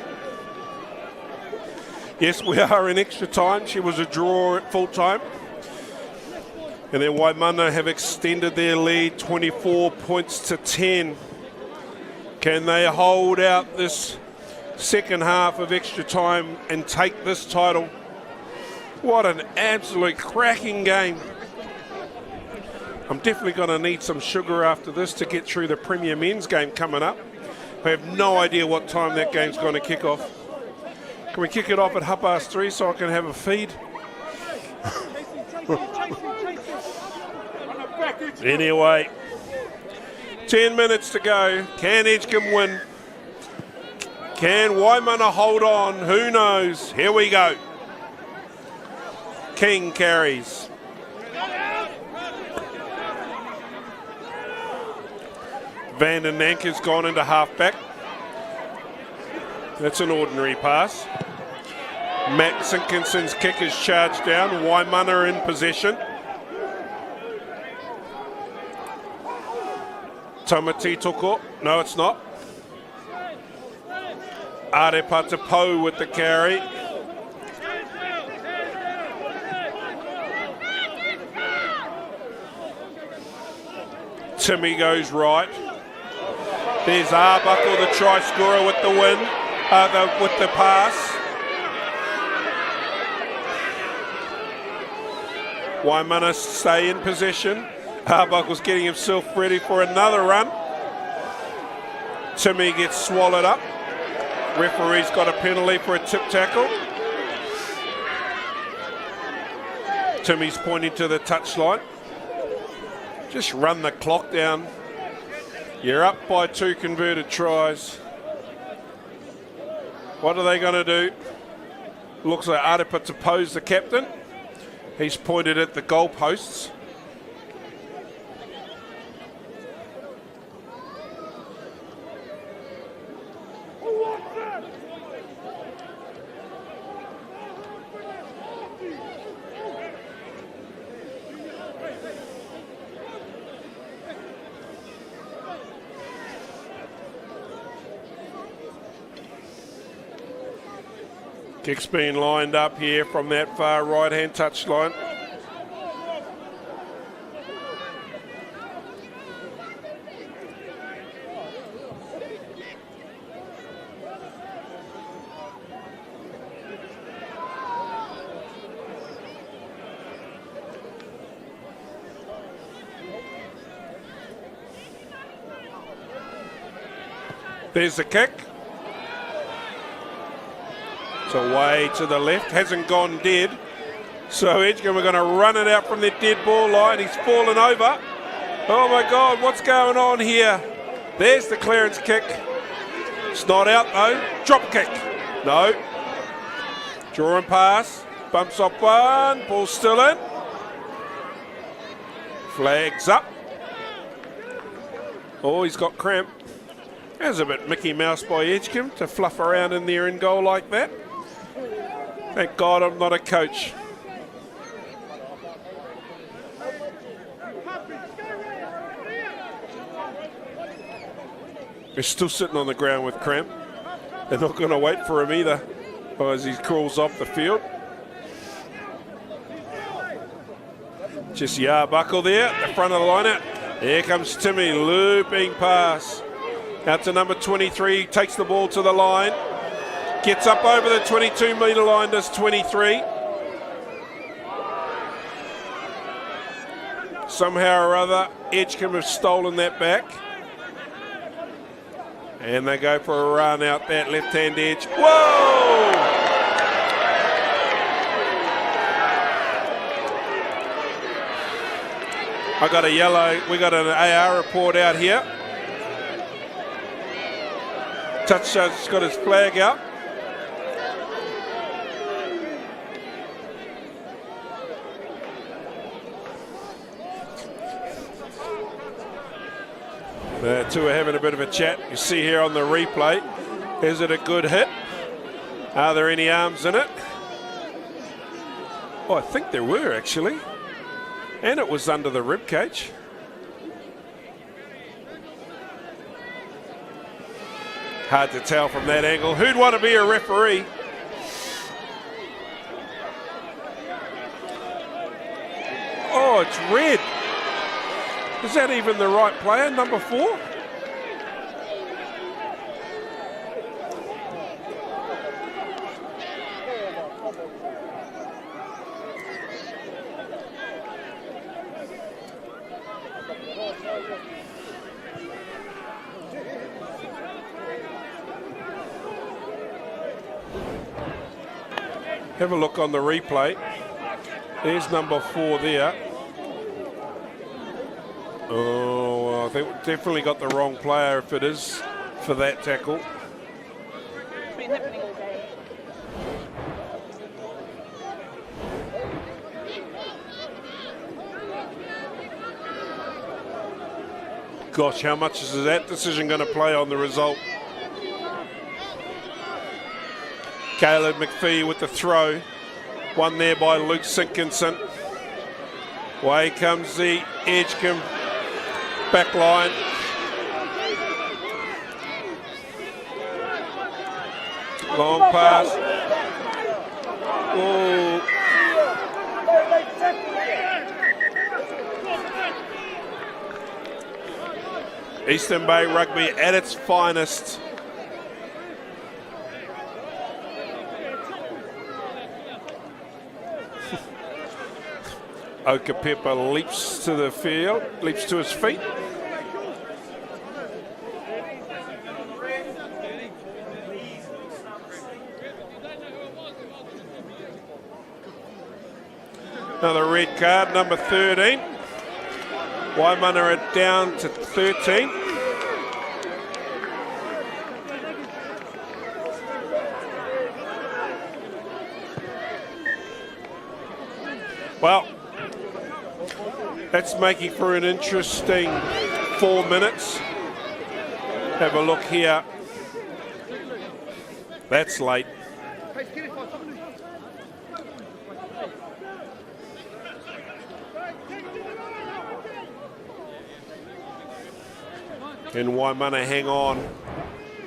Yes, we are in extra time. She was a draw at full time. And then Waimana have extended their lead 24 points to 10. Can they hold out this second half of extra time and take this title? What an absolute cracking game. I'm definitely going to need some sugar after this to get through the Premier Men's game coming up. I have no idea what time that game's going to kick off. Can we kick it off at 3:30 so I can have a feed? Anyway, 10 minutes to go. Can Edgecumbe win? Can Waimana hold on? Who knows? Here we go. King carries. Van den Nank has gone into halfback. That's an ordinary pass. Matt Sinkinson's kick is charged down. Waimana in possession. Te Teko. No, it's not. Arepata Po with the carry. Timmy goes right. There's Arbuckle, the try scorer, with the win, with the pass. Waimana stay in possession. Arbuckle's getting himself ready for another run. Timmy gets swallowed up. Referee's got a penalty for a tip tackle. Timmy's pointing to the touchline. Just run the clock down. You're up by 2 converted tries. What are they going to do? Looks like Arepa to pose the captain. He's pointed at the goalposts. Kick's being lined up here from that far right-hand touchline. There's the kick. It's away to the left, hasn't gone dead. So Edgecumbe are going to run it out from the dead ball line. He's fallen over. Oh my God, what's going on here? There's the clearance kick. It's not out though. Drop kick. No. Draw and pass. Bumps off one. Ball's still in. Flags up. Oh, he's got cramp. That was a bit Mickey Mouse by Edgecumbe to fluff around in there in goal like that. Thank God I'm not a coach. He's still sitting on the ground with cramp. They're not going to wait for him either as he crawls off the field. Just Arbuckle there at the front of the line out. Here comes Timmy, looping pass. Out to number 23, takes the ball to the line. Gets up over the 22-metre line, does 23. Somehow or other, Edgecumbe have stolen that back. And they go for a run out that left-hand edge. Whoa! I got a yellow, we got an AR report out here. Touchdown's got his flag out. The two are having a bit of a chat. You see here on the replay, is it a good hit? Are there any arms in it? Oh, I think there were actually. And it was under the rib cage. Hard to tell from that angle. Who'd want to be a referee? Oh, it's red. Is that even the right player, number 4? Have a look on the replay. There's number 4 there. Oh, I think we definitely got the wrong player if it is for that tackle. It's been happening all day. Gosh, how much is that decision going to play on the result? Caleb McPhee with the throw. One there by Luke Sinkinson. Away comes the Edgecumbe back line. Long pass. Oh. Eastern Bay Rugby at its finest. Okapepa leaps to the field, leaps to his feet. Another red card, number 13. Waimana are down to 13. Well, that's making for an interesting 4 minutes. Have a look here. That's late. Can Waimana hang on?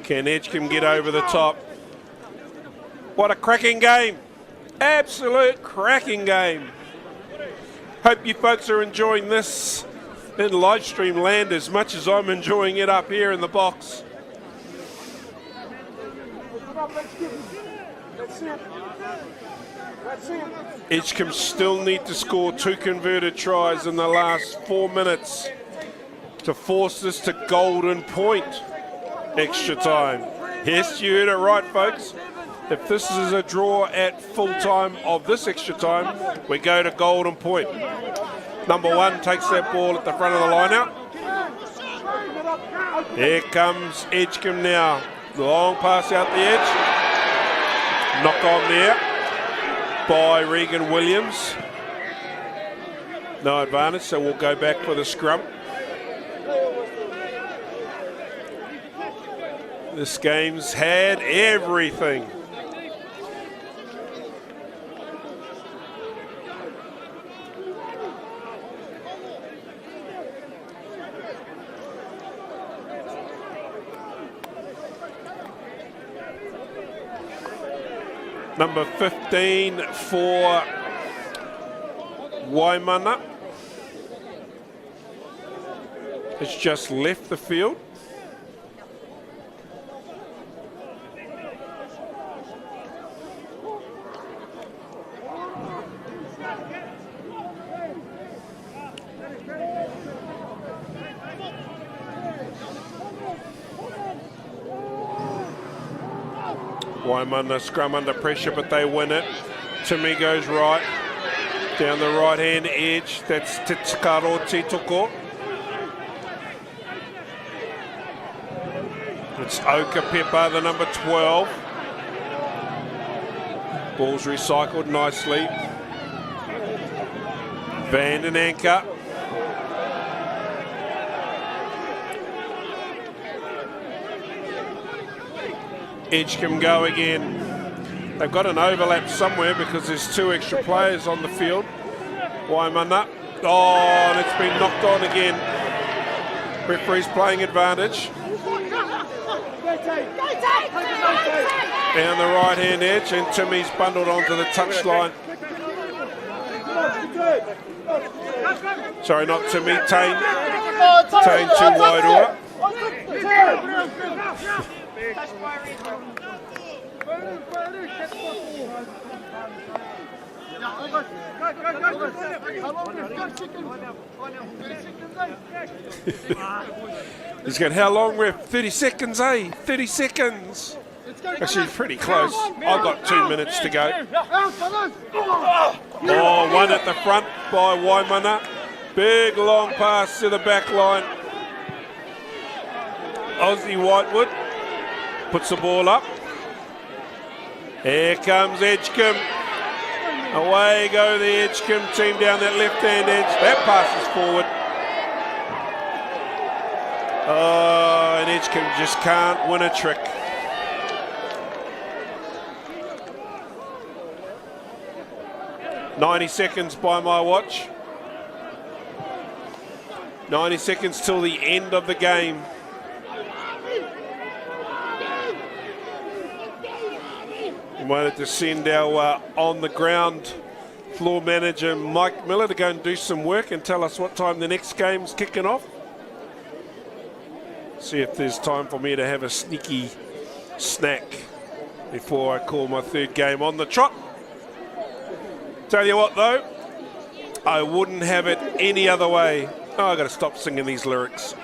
Can Edgecumbe get over the top? What a cracking game. Absolute cracking game. Hope you folks are enjoying this in live stream land as much as I'm enjoying it up here in the box. Edgecumbe still need to score 2 converted tries in the last 4 minutes to force this to golden point extra time. Yes, you heard it right, folks. If this is a draw at full time of this extra time, we go to golden point. Number 1 takes that ball at the front of the line out. Here comes Edgecumbe now. Long pass out the edge. Knock on there by Regan Williams. No advantage, so we'll go back for the scrum. This game's had everything. Number 15 for Waimana has just left the field. Waimana scrum under pressure, but they win it. Timmy goes right, down the right-hand edge. That's Te Teko. It's Okapepa, the number 12. Ball's recycled nicely. Vanden Anker. Edgecumbe go again. They've got an overlap somewhere because there's 2 extra players on the field. Waimana. Oh, and it's been knocked on again. Referee's playing advantage. Down the right-hand edge, and Timmy's bundled onto the touchline. Sorry, not Timmy, Tane. Tane too wide over. He's going, how long, ref? 30 seconds, eh? 30 seconds. Actually, pretty close. I've got 2 minutes to go. Oh, one at the front by Waimana. Big long pass to the back line. Aussie Whitewood puts the ball up. Here comes Edgecumbe. Away go the Edgecumbe team down that left-hand edge. That passes forward. Oh, and Edgecumbe just can't win a trick. "90 seconds by my watch. 90 seconds till the end of the game. We wanted to send our on the ground floor manager Mike Miller to go and do some work and tell us what time the next game's kicking off. See if there's time for me to have a sneaky snack before I call my third game on the trot. Tell you what though, I wouldn't have it any other way. Oh, I got to stop singing these lyrics.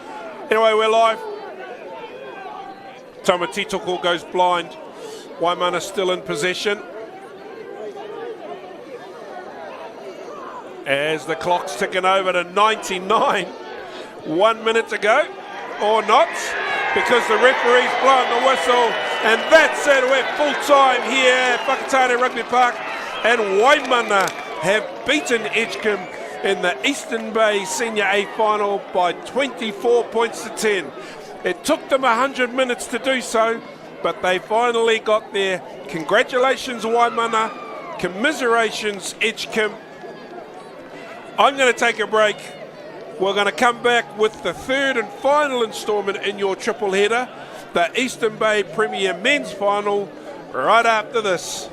Anyway, we're live. Te Teko goes blind. Waimana still in possession. As the clock's ticking over to 99. 1 minute to go. Or not, because the referee's blowing the whistle. And that's it. We're full time here at Whakatane Rugby Park. And Waimana have beaten Edgecumbe in the Eastern Bay Senior A final by 24 points to 10. It took them 100 minutes to do so, but they finally got there. Congratulations, Waimana. Commiserations, Edgecumbe. I'm going to take a break. We're going to come back with the third and final instalment in your triple header, the Eastern Bay Premier Men's Final, right after this.